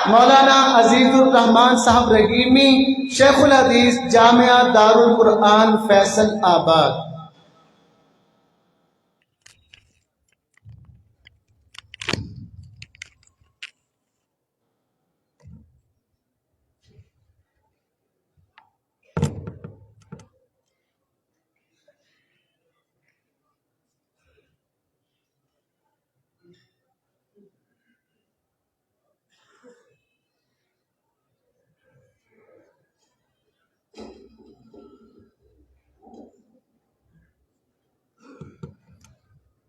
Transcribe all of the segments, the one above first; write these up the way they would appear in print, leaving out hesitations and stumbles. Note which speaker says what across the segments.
Speaker 1: مولانا عزیز الرحمان صاحب رحیمی، شیخ الحدیث، جامعہ دارالقرآن فیصل آباد۔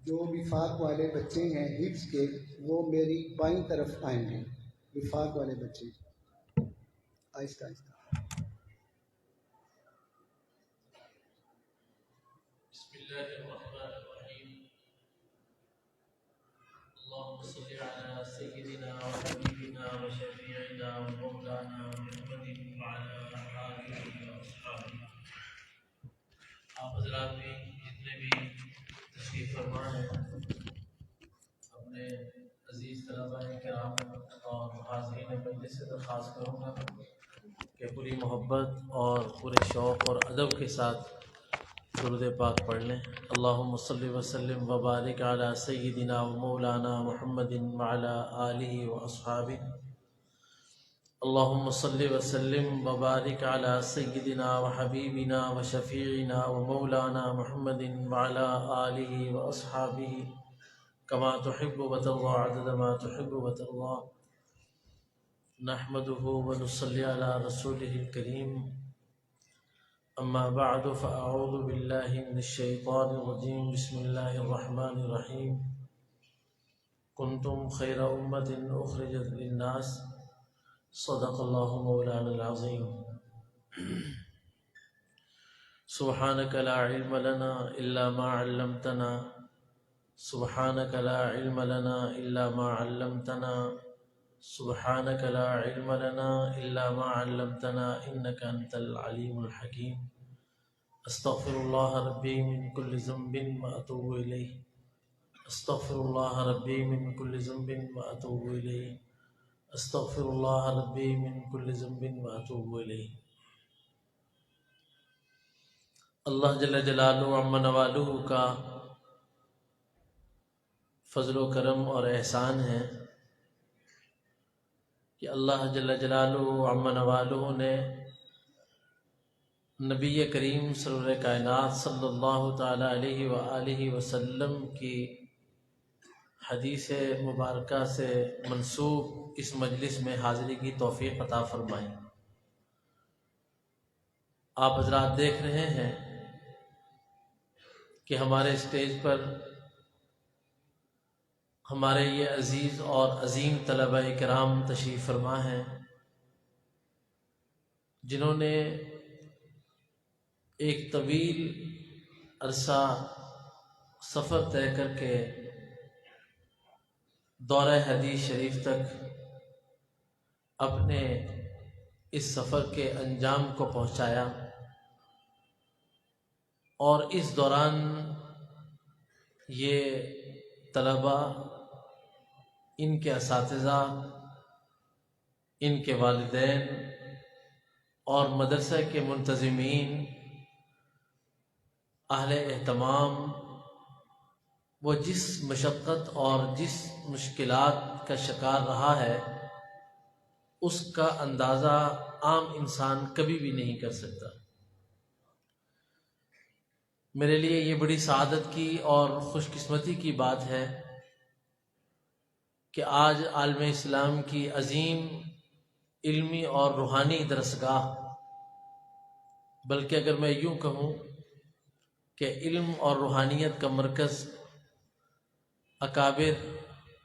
Speaker 1: جو وفاق والے بچے ہیں حفظ کے، وہ میری بائیں طرف آئیں گے۔ وفاق والے بچے آہستہ آہستہ۔
Speaker 2: بسم اللہ الرحمن الرحیم۔ اللهم صل على سيدنا وحبيبنا وشفيعنا ومولانا محمد وعلى آله وأصحابه۔ آپ حضرات بھی جتنے بھی تشریف فرما ہیں، اپنے عزیز طلباء کرام اور حاضرین مجلس سے درخواست کروں گا کہ پوری محبت اور پورے شوق اور ادب کے ساتھ درود پاک پڑھ لیں۔ اللہم صلی وسلم وبارک علی سیدنا و مولانا محمد وعلی آلہ و اصحابہ۔ اللہم صلی وسلم وبارک علی سیدنا و حبیبنا و شفیعنا و مولانا محمد وعلی آلہ و اصحابہ کما تحب و ترضى عدد ما تحب و ترضى۔ نحمده و نصلی علی رسولہ الکریم۔ اما بعد فاعوذ باللہ من الشیطان الرجیم۔ بسم اللہ الرحمن الرحیم۔ کنتم خیر امۃ اخرجت للناس، صدق اللہ مولانا العظیم۔ سبحانک لا علم لنا الا ما علمتنا، سبحانک لا علم لنا الا ما علمتنا، سبحانک لا علم لنا الا ما علمتنا انک انت العلیم الحکیم۔ استغفر اللہ ربی من کل ذنب واتوب الیہ، استغفر اللہ ربی من کل ذنب واتوب الیہ، استغفر اللہ ربی من کل ذنب واتوب الیہ۔ اللہ جل جلالہ عم نوالہ کا فضل و کرم اور احسان ہے کہ اللہ جل جلالہ عم نوالہ نے نبی کریم سرور کائنات صلی اللہ تعالی علیہ وآلہ وسلم کی حدیث مبارکہ سے منسوب اس مجلس میں حاضری کی توفیق عطا فرمائی۔ آپ حضرات دیکھ رہے ہیں کہ ہمارے اسٹیج پر ہمارے یہ عزیز اور عظیم طلباء کرام تشریف فرما ہیں، جنہوں نے ایک طویل عرصہ سفر طے کر کے دورہ حدیث شریف تک اپنے اس سفر کے انجام کو پہنچایا، اور اس دوران یہ طلباء، ان کے اساتذہ، ان کے والدین اور مدرسہ کے منتظمین، اہل اہتمام، وہ جس مشقت اور جس مشکلات کا شکار رہا ہے، اس کا اندازہ عام انسان کبھی بھی نہیں کر سکتا۔ میرے لیے یہ بڑی سعادت کی اور خوش قسمتی کی بات ہے کہ آج عالم اسلام کی عظیم علمی اور روحانی درسگاہ، بلکہ اگر میں یوں کہوں کہ علم اور روحانیت کا مرکز اکابر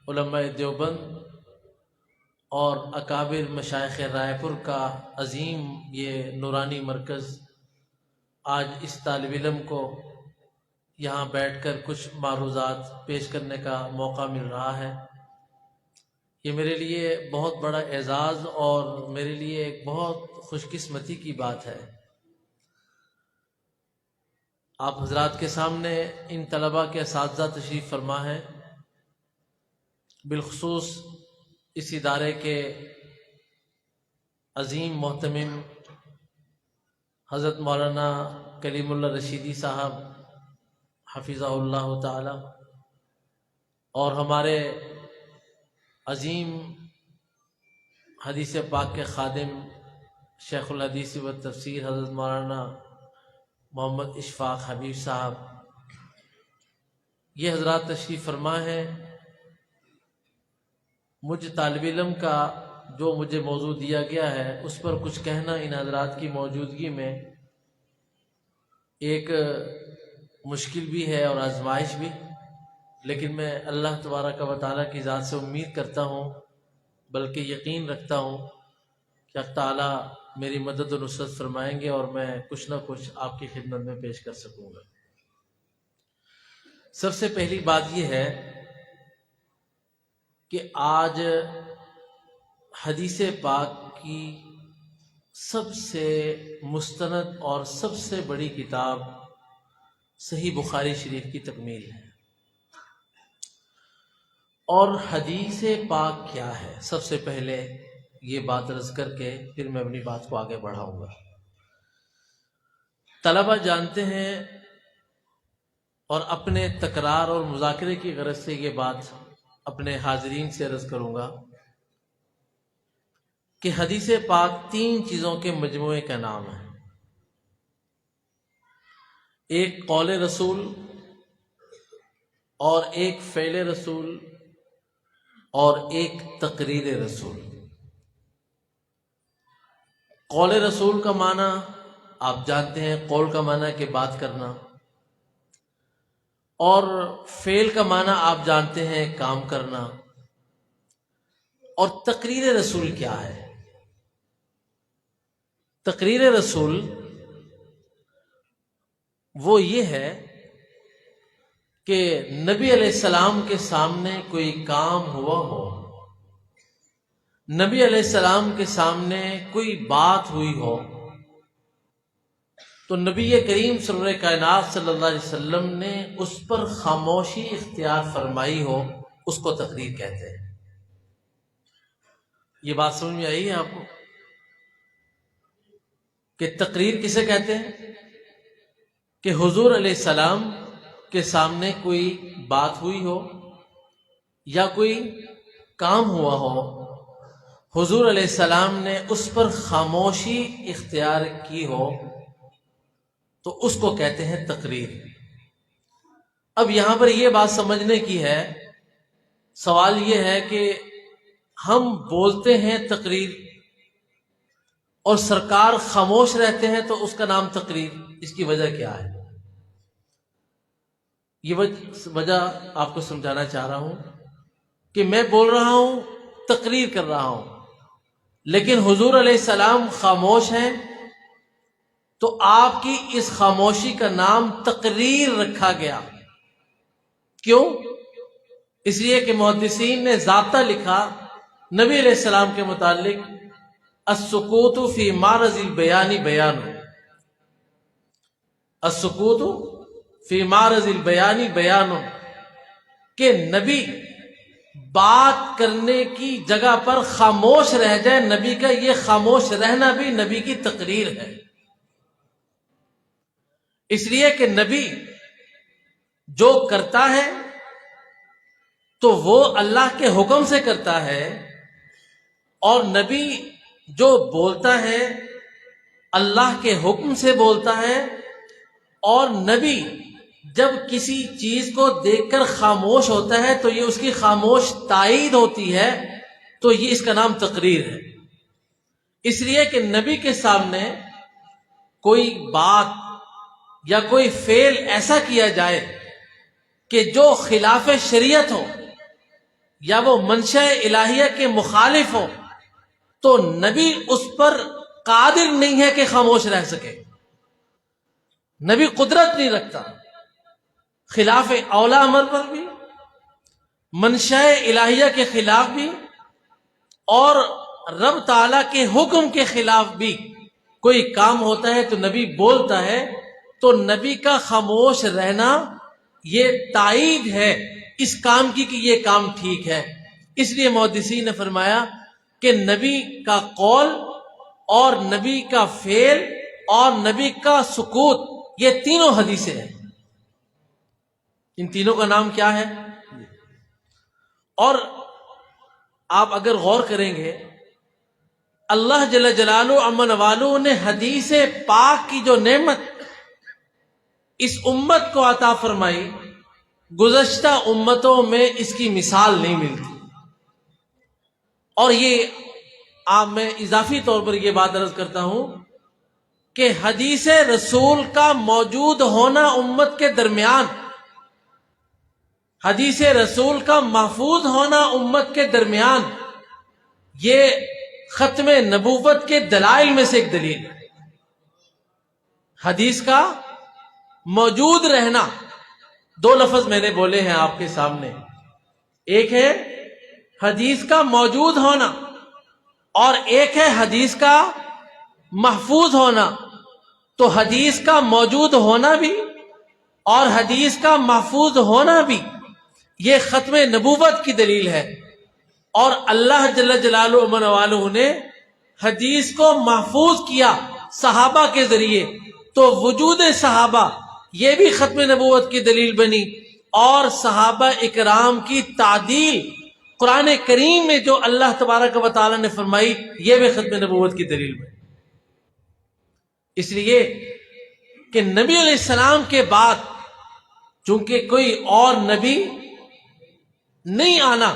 Speaker 2: علماء دیوبند اور اکابر مشائخ رائے پور کا عظیم یہ نورانی مرکز، آج اس طالب علم کو یہاں بیٹھ کر کچھ معروضات پیش کرنے کا موقع مل رہا ہے، یہ میرے لیے بہت بڑا اعزاز اور میرے لیے ایک بہت خوش قسمتی کی بات ہے۔ آپ حضرات کے سامنے ان طلباء کے اساتذہ تشریف فرما ہیں، بالخصوص اس ادارے کے عظیم محتمم حضرت مولانا کلیم اللہ رشیدی صاحب حفظہ اللہ تعالی، اور ہمارے عظیم حدیث پاک کے خادم شیخ الحدیث و تفسیر حضرت مولانا محمد اشفاق حبیب صاحب، یہ حضرات تشریف فرما ہے۔ مجھ طالب علم کا جو مجھے موضوع دیا گیا ہے اس پر کچھ کہنا ان حضرات کی موجودگی میں ایک مشکل بھی ہے اور آزمائش بھی، لیکن میں اللہ تبارک و تعالیٰ کی ذات سے امید کرتا ہوں، بلکہ یقین رکھتا ہوں کہ اللہ تعالیٰ میری مدد و نصرت فرمائیں گے اور میں کچھ نہ کچھ آپ کی خدمت میں پیش کر سکوں گا۔ سب سے پہلی بات یہ ہے کہ آج حدیث پاک کی سب سے مستند اور سب سے بڑی کتاب صحیح بخاری شریف کی تکمیل ہے۔ اور حدیث پاک کیا ہے، سب سے پہلے یہ بات عرض کر کے پھر میں اپنی بات کو آگے بڑھاؤں گا۔ طلبہ جانتے ہیں، اور اپنے تکرار اور مذاکرے کی غرض سے یہ بات اپنے حاضرین سے عرض کروں گا کہ حدیث پاک 3 چیزوں کے مجموعے کا نام ہے۔ ایک قول رسول، اور ایک فعل رسول، اور ایک تقریر رسول۔ قول رسول کا معنی آپ جانتے ہیں، قول کا معنی کہ بات کرنا، اور فعل کا معنی آپ جانتے ہیں کام کرنا۔ اور تقریر رسول کیا ہے؟ تقریر رسول وہ یہ ہے کہ نبی علیہ السلام کے سامنے کوئی کام ہوا ہو، نبی علیہ السلام کے سامنے کوئی بات ہوئی ہو، تو نبی کریم صلی اللہ کائنات صلی اللہ علیہ وسلم نے اس پر خاموشی اختیار فرمائی ہو، اس کو تقریر کہتے ہیں۔ یہ بات سمجھ میں آئی ہے آپ کو کہ تقریر کسے کہتے ہیں؟ کہ حضور علیہ السلام کے سامنے کوئی بات ہوئی ہو یا کوئی کام ہوا ہو، حضور علیہ السلام نے اس پر خاموشی اختیار کی ہو، تو اس کو کہتے ہیں تقریر۔ اب یہاں پر یہ بات سمجھنے کی ہے، سوال یہ ہے کہ ہم بولتے ہیں تقریر اور سرکار خاموش رہتے ہیں تو اس کا نام تقریر، اس کی وجہ کیا ہے؟ یہ وجہ آپ کو سمجھانا چاہ رہا ہوں کہ میں بول رہا ہوں، تقریر کر رہا ہوں، لیکن حضور علیہ السلام خاموش ہیں، تو آپ کی اس خاموشی کا نام تقریر رکھا گیا۔ کیوں؟ اس لیے کہ محدثین نے ضابطہ لکھا نبی علیہ السلام کے متعلق، السکوت فی معرض البیان بیان، السکوت فی معرض البیان بیان، کہ نبی بات کرنے کی جگہ پر خاموش رہ جائے، نبی کا یہ خاموش رہنا بھی نبی کی تقریر ہے۔ اس لیے کہ نبی جو کرتا ہے تو وہ اللہ کے حکم سے کرتا ہے، اور نبی جو بولتا ہے اللہ کے حکم سے بولتا ہے، اور نبی جب کسی چیز کو دیکھ کر خاموش ہوتا ہے تو یہ اس کی خاموش تائید ہوتی ہے، تو یہ اس کا نام تقریر ہے۔ اس لیے کہ نبی کے سامنے کوئی بات یا کوئی فعل ایسا کیا جائے کہ جو خلاف شریعت ہو یا وہ منشاء الہیہ کے مخالف ہو، تو نبی اس پر قادر نہیں ہے کہ خاموش رہ سکے۔ نبی قدرت نہیں رکھتا خلاف اولا امر پر بھی، منشاء الہیہ کے خلاف بھی، اور رب تعالیٰ کے حکم کے خلاف بھی کوئی کام ہوتا ہے تو نبی بولتا ہے، تو نبی کا خاموش رہنا یہ تائید ہے اس کام کی کہ یہ کام ٹھیک ہے۔ اس لیے محدثین نے فرمایا کہ نبی کا قول اور نبی کا فعل اور نبی کا سکوت، یہ تینوں حدیثیں ہیں۔ ان تینوں کا نام کیا ہے؟ اور آپ اگر غور کریں گے، اللہ جل جلالہ عم نوالہ نے حدیث پاک کی جو نعمت اس امت کو عطا فرمائی، گزشتہ امتوں میں اس کی مثال نہیں ملتی۔ اور یہ میں اضافی طور پر یہ بات عرض کرتا ہوں کہ حدیث رسول کا موجود ہونا امت کے درمیان، حدیث رسول کا محفوظ ہونا امت کے درمیان، یہ ختم نبوت کے دلائل میں سے ایک دلیل ہے۔ حدیث کا موجود رہنا، دو لفظ میں نے بولے ہیں آپ کے سامنے، ایک ہے حدیث کا موجود ہونا اور ایک ہے حدیث کا محفوظ ہونا۔ تو حدیث کا موجود ہونا بھی اور حدیث کا محفوظ ہونا بھی یہ ختم نبوت کی دلیل ہے۔ اور اللہ جل جلالہ و والہ نے حدیث کو محفوظ کیا صحابہ کے ذریعے، تو وجود صحابہ یہ بھی ختم نبوت کی دلیل بنی، اور صحابہ اکرام کی تعدیل قرآن کریم میں جو اللہ تبارک و تعالی نے فرمائی، یہ بھی ختم نبوت کی دلیل بنی۔ اس لیے کہ نبی علیہ السلام کے بعد چونکہ کوئی اور نبی نہیں آنا،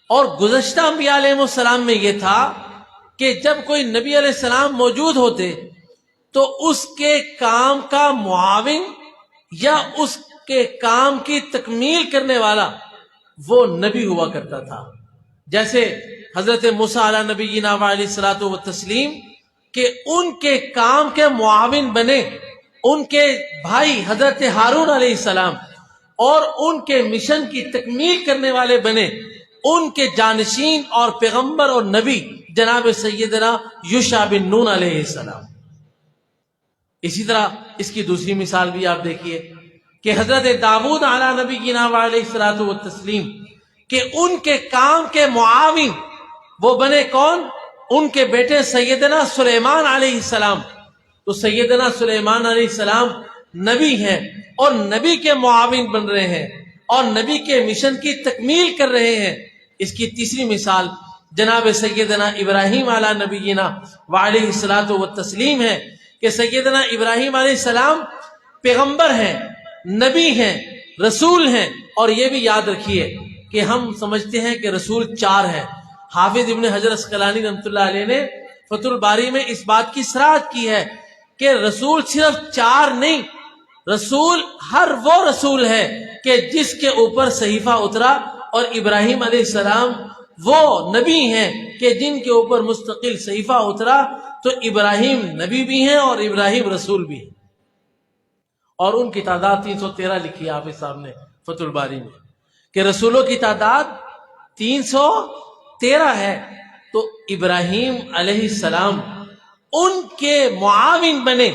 Speaker 2: اور گزشتہ انبیاء علیہ السلام میں یہ تھا کہ جب کوئی نبی علیہ السلام موجود ہوتے تو اس کے کام کا معاون یا اس کے کام کی تکمیل کرنے والا وہ نبی ہوا کرتا تھا۔ جیسے حضرت موسیٰ علیہ نبینا علیہ الصلوۃ والتسلیم کہ ان کے کام کے معاون بنے ان کے بھائی حضرت ہارون علیہ السلام، اور ان کے مشن کی تکمیل کرنے والے بنے ان کے جانشین اور پیغمبر اور نبی جناب سیدنا یوشع بن نون علیہ السلام۔ اسی طرح اس کی دوسری مثال بھی آپ دیکھیے کہ حضرت داؤد علیہ نبینا علیہ الصلوۃ والتسلیم کہ ان کے کام کے معاون وہ بنے کون؟ ان کے بیٹے سیدنا سلیمان علیہ السلام۔ تو سیدنا سلیمان علیہ السلام نبی ہیں اور نبی کے معاون بن رہے ہیں اور نبی کے مشن کی تکمیل کر رہے ہیں۔ اس کی تیسری مثال جناب سیدنا ابراہیم علیہ نبینا وعلیہ الصلوۃ والتسلیم ہے کہ سیدنا ابراہیم علیہ السلام پیغمبر ہیں، نبی ہیں، رسول ہیں۔ اور یہ بھی یاد رکھیے کہ ہم سمجھتے ہیں کہ رسول 4 ہیں۔ حافظ ابن حجر اسقلانی رحمۃ اللہ علیہ نے فتح الباری میں اس بات کی صراحت کی ہے کہ رسول صرف 4 نہیں، رسول ہر وہ رسول ہے کہ جس کے اوپر صحیفہ اترا، اور ابراہیم علیہ السلام وہ نبی ہیں کہ جن کے اوپر مستقل صحیفہ اترا۔ تو ابراہیم نبی بھی ہیں اور ابراہیم رسول بھی ہیں، اور ان کی تعداد 313 لکھی ہے آپ کے سامنے فتح الباری میں کہ رسولوں کی تعداد 313 ہے۔ تو ابراہیم علیہ السلام ان کے معاون بنے،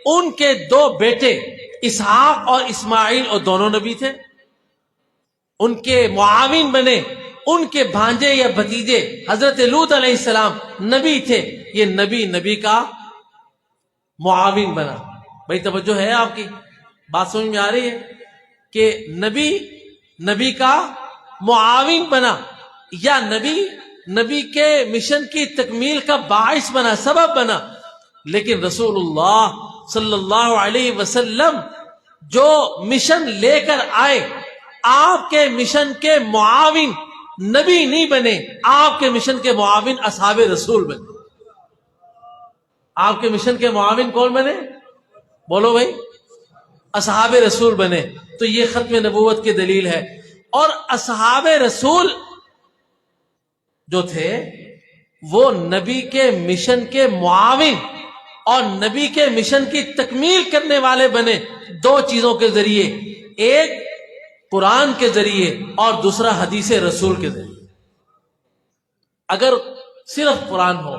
Speaker 2: ان کے 2 بیٹے اسحاق اور اسماعیل، اور دونوں نبی تھے۔ ان کے معاون بنے ان کے بھانجے یا بھتیجے حضرت لوط علیہ السلام، نبی تھے۔ یہ نبی کا معاون بنا۔ بھائی توجہ ہے آپ کی بات سمجھ میں آ رہی ہے کہ نبی کا معاون بنا، یا نبی کے مشن کی تکمیل کا باعث بنا، سبب بنا۔ لیکن رسول اللہ صلی اللہ علیہ وسلم جو مشن لے کر آئے، آپ کے مشن کے معاون نبی نہیں بنے، آپ کے مشن کے معاون اصحاب رسول بنے۔ آپ کے مشن کے معاون کون بنے؟ بولو بھائی، اصحاب رسول بنے۔ تو یہ ختم نبوت کی دلیل ہے۔ اور اصحاب رسول جو تھے وہ نبی کے مشن کے معاون اور نبی کے مشن کی تکمیل کرنے والے بنے 2 چیزوں کے ذریعے، ایک قرآن کے ذریعے اور دوسرا حدیث رسول کے ذریعے۔ اگر صرف قرآن ہو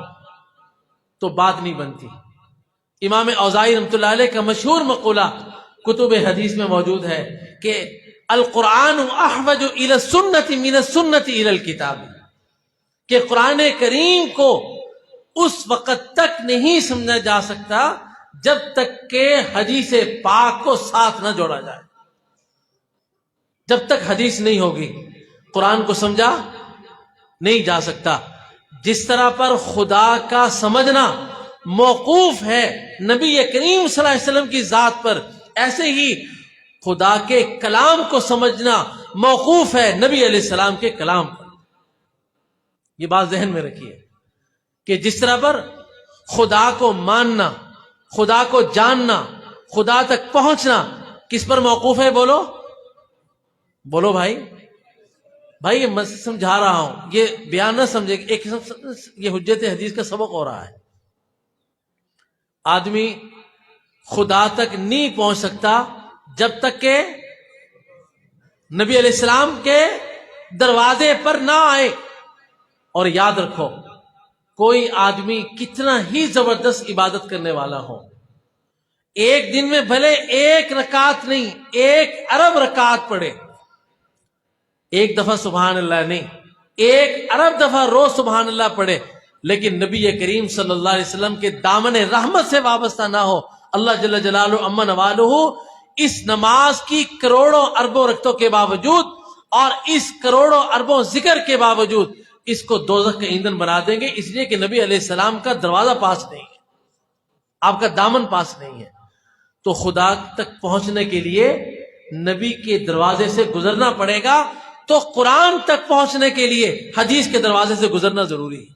Speaker 2: تو بات نہیں بنتی۔ امام اوزاعی رحمۃ اللہ علیہ کا مشہور مقولہ کتب حدیث میں موجود ہے کہ القرآن احوج الی السنۃ من السنۃ الی الکتاب، کہ قرآن کریم کو اس وقت تک نہیں سمجھا جا سکتا جب تک کہ حدیث پاک کو ساتھ نہ جوڑا جائے. جب تک حدیث نہیں ہوگی قرآن کو سمجھا نہیں جا سکتا. جس طرح پر خدا کا سمجھنا موقوف ہے نبی کریم صلی اللہ علیہ وسلم کی ذات پر، ایسے ہی خدا کے کلام کو سمجھنا موقوف ہے نبی علیہ السلام کے کلام پر. یہ بات ذہن میں رکھیے کہ جس طرح پر خدا کو ماننا، خدا کو جاننا، خدا تک پہنچنا کس پر موقوف ہے؟ بولو بولو بھائی یہ میں سمجھا رہا ہوں، یہ بیان نہ سمجھے، ایک یہ حجت حدیث کا سبق ہو رہا ہے. آدمی خدا تک نہیں پہنچ سکتا جب تک کہ نبی علیہ السلام کے دروازے پر نہ آئے. اور یاد رکھو، کوئی آدمی کتنا ہی زبردست عبادت کرنے والا ہو، ایک دن میں بھلے ایک رکعت نہیں 1 ارب رکعت پڑھے، ایک دفعہ سبحان اللہ نہیں 1 ارب دفعہ روز سبحان اللہ پڑھے، لیکن نبی کریم صلی اللہ علیہ وسلم کے دامن رحمت سے وابستہ نہ ہو، اللہ جل جلالہ عما نوالہ اس نماز کی کروڑوں اربوں رکعتوں کے باوجود اور اس کروڑوں اربوں ذکر کے باوجود اس کو دوزخ کا ایندھن بنا دیں گے، اس لیے کہ نبی علیہ السلام کا دروازہ پاس نہیں ہے، آپ کا دامن پاس نہیں ہے. تو خدا تک پہنچنے کے لیے نبی کے دروازے سے گزرنا پڑے گا، تو قرآن تک پہنچنے کے لیے حدیث کے دروازے سے گزرنا ضروری ہے.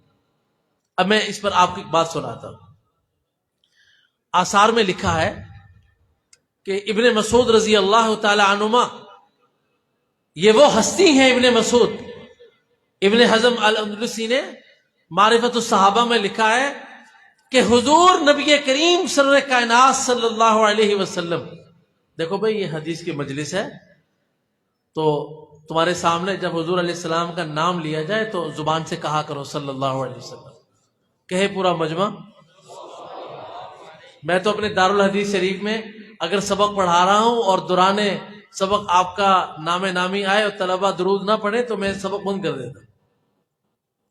Speaker 2: اب میں اس پر آپ کی بات سناتا ہوں. آثار میں لکھا ہے کہ ابن مسعود رضی اللہ تعالی عنہما، یہ وہ ہستی ہیں ابن مسعود. ابن حزم الاندلسی نے معرفت الصحابہ میں لکھا ہے کہ حضور نبی کریم سرور کائنات صلی اللہ علیہ وسلم، دیکھو بھائی یہ حدیث کی مجلس ہے، تو تمہارے سامنے جب حضور علیہ السلام کا نام لیا جائے تو زبان سے کہا کرو صلی اللہ علیہ وسلم. کہے پورا مجمع. میں تو اپنے دارالحدیث شریف میں اگر سبق پڑھا رہا ہوں اور دوران سبق آپ کا نام نامی آئے اور طلبہ درود نہ پڑھے تو میں سبق بند کر دیتا.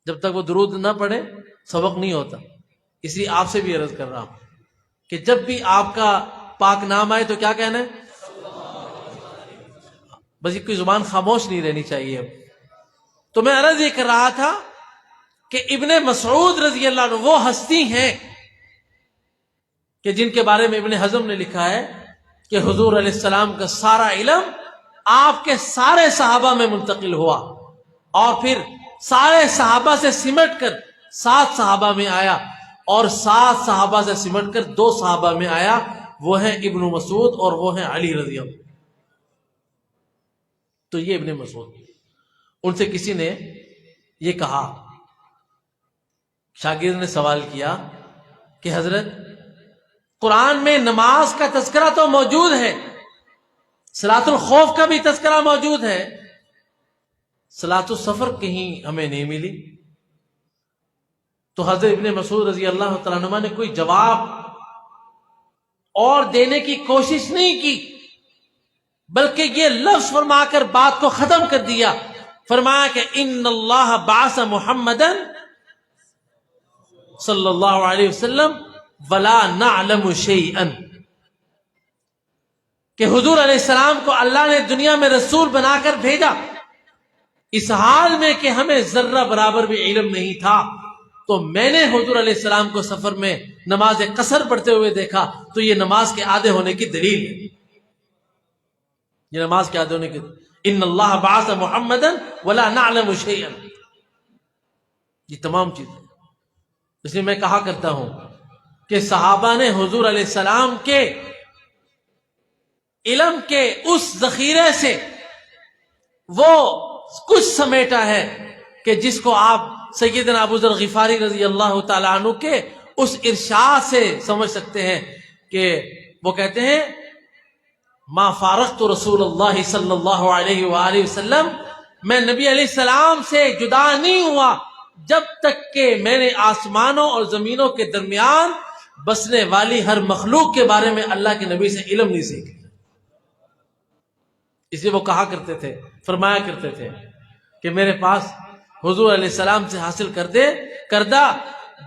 Speaker 2: جب تک وہ درود نہ پڑھے سبق نہیں ہوتا. اس لیے آپ سے بھی عرض کر رہا ہوں کہ جب بھی آپ کا پاک نام آئے تو کیا کہنا ہے؟ بس یہ کوئی زبان خاموش نہیں رہنی چاہیے. تو میں عرض یہ کر رہا تھا کہ ابن مسعود رضی اللہ عنہ وہ ہستی ہیں کہ جن کے بارے میں ابن حزم نے لکھا ہے کہ حضور علیہ السلام کا سارا علم آپ کے سارے صحابہ میں منتقل ہوا اور پھر سارے صحابہ سے سمٹ کر 7 صحابہ میں آیا اور 7 صحابہ سے سمٹ کر 2 صحابہ میں آیا، وہ ہیں ابن مسعود اور وہ ہیں علی رضی اللہ. تو یہ ابن مسعود. ان سے کسی نے یہ کہا، شاگرد نے سوال کیا کہ حضرت قرآن میں نماز کا تذکرہ تو موجود ہے، صلاۃ الخوف کا بھی تذکرہ موجود ہے، صلاۃ السفر کہیں ہمیں نہیں ملی. تو حضرت ابن مسعود رضی اللہ تعالیٰ عنہ نے کوئی جواب اور دینے کی کوشش نہیں کی، بلکہ یہ لفظ فرما کر بات کو ختم کر دیا. فرمایا کہ ان اللہ بعث محمدا صلی اللہ علیہ وسلم ولا نعلم شیئا، کہ حضور علیہ السلام کو اللہ نے دنیا میں رسول بنا کر بھیجا اس حال میں کہ ہمیں ذرہ برابر بھی علم نہیں تھا. تو میں نے حضور علیہ السلام کو سفر میں نماز قصر پڑھتے ہوئے دیکھا، تو یہ نماز کے آدھے ہونے کی دلیل ہے. یہ نماز کے آدھے ہونے کی، ان اللہ بعث محمدا ولا نعلم شیئا، یہ تمام چیزیں. اس لیے میں کہا کرتا ہوں کہ صحابہ نے حضور علیہ السلام کے علم کے اس ذخیرے سے وہ کچھ سمیٹا ہے کہ جس کو آپ سیدنا ابو ذر غفاری رضی اللہ تعالیٰ عنہ کے اس ارشاد سے سمجھ سکتے ہیں کہ وہ کہتے ہیں ما فارقت رسول اللہ صلی اللہ علیہ وآلہ وسلم، میں نبی علیہ السلام سے جدا نہیں ہوا جب تک کہ میں نے آسمانوں اور زمینوں کے درمیان بسنے والی ہر مخلوق کے بارے میں اللہ کے نبی سے علم نہیں سیکھا. اس لیے وہ کہا کرتے تھے، فرمایا کرتے تھے کہ میرے پاس حضور علیہ السلام سے حاصل کردہ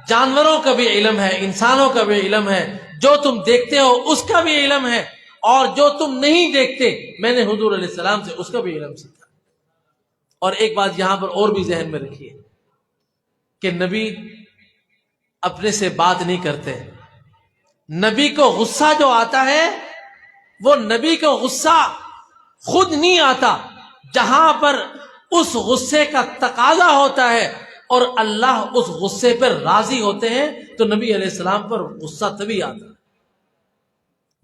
Speaker 2: جانوروں کا بھی علم ہے، انسانوں کا بھی علم ہے، جو تم دیکھتے ہو اس کا بھی علم ہے، اور جو تم نہیں دیکھتے میں نے حضور علیہ السلام سے اس کا بھی علم سیکھا۔ اور ایک بات یہاں پر اور بھی ذہن میں رکھیے کہ نبی اپنے سے بات نہیں کرتے۔ نبی کو غصہ جو آتا ہے وہ نبی کو غصہ خود نہیں آتا، جہاں پر اس غصے کا تقاضا ہوتا ہے اور اللہ اس غصے پر راضی ہوتے ہیں تو نبی علیہ السلام پر غصہ تبھی آتا ہے۔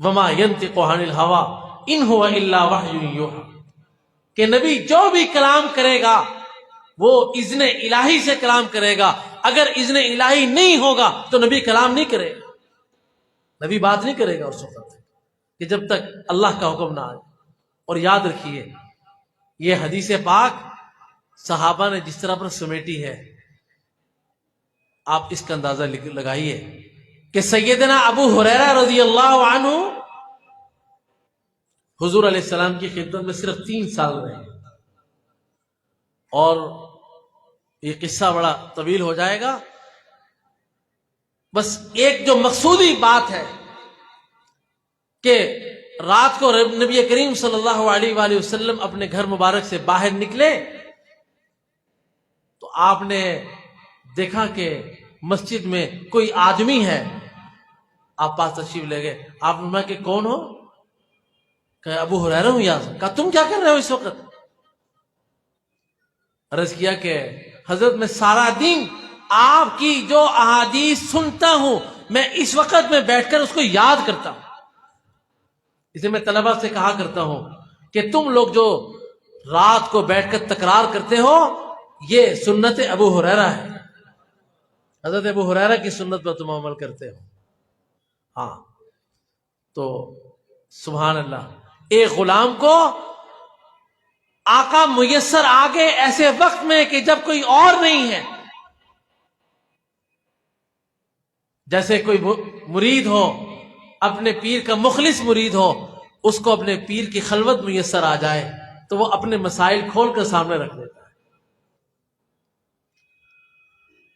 Speaker 2: وما ينطق عن الهوى ان هو الا وحی یوحی، کہ نبی جو بھی کلام کرے گا وہ اذن الہی سے کلام کرے گا۔ اگر اذن الہی نہیں ہوگا تو نبی کلام نہیں کرے گا، نبی بات نہیں کرے گا اس وقت کہ جب تک اللہ کا حکم نہ آئے۔ اور یاد رکھیے یہ حدیث پاک صحابہ نے جس طرح پر سمیٹی ہے، آپ اس کا اندازہ لگائیے کہ سیدنا ابو ہریرہ رضی اللہ عنہ حضور علیہ السلام کی خدمت میں صرف 3 سال رہے، اور یہ قصہ بڑا طویل ہو جائے گا، بس ایک جو مقصودی بات ہے کہ رات کو نبی کریم صلی اللہ علیہ وآلہ وسلم اپنے گھر مبارک سے باہر نکلے تو آپ نے دیکھا کہ مسجد میں کوئی آدمی ہے، آپ پاس تشریف لے گئے۔ آپ نے فرمایا کہ کون ہو؟ کہ ابو ہریرہ ہوں یار۔ کہا تم کیا کر رہے ہو اس وقت؟ عرض کیا کہ حضرت میں سارا دن آپ کی جو احادیث سنتا ہوں میں اس وقت میں بیٹھ کر اس کو یاد کرتا ہوں۔ اسے میں طلبہ سے کہا کرتا ہوں کہ تم لوگ جو رات کو بیٹھ کر تکرار کرتے ہو یہ سنت ابو ہریرہ ہے، حضرت ابو ہریرہ کی سنت پر تم عمل کرتے ہو۔ ہاں تو سبحان اللہ، ایک غلام کو آقا میسر آگے ایسے وقت میں کہ جب کوئی اور نہیں ہے، جیسے کوئی مرید ہو، اپنے پیر کا مخلص مرید ہو، اس کو اپنے پیر کی خلوت میسر آ جائے تو وہ اپنے مسائل کھول کر سامنے رکھ دیتا ہے۔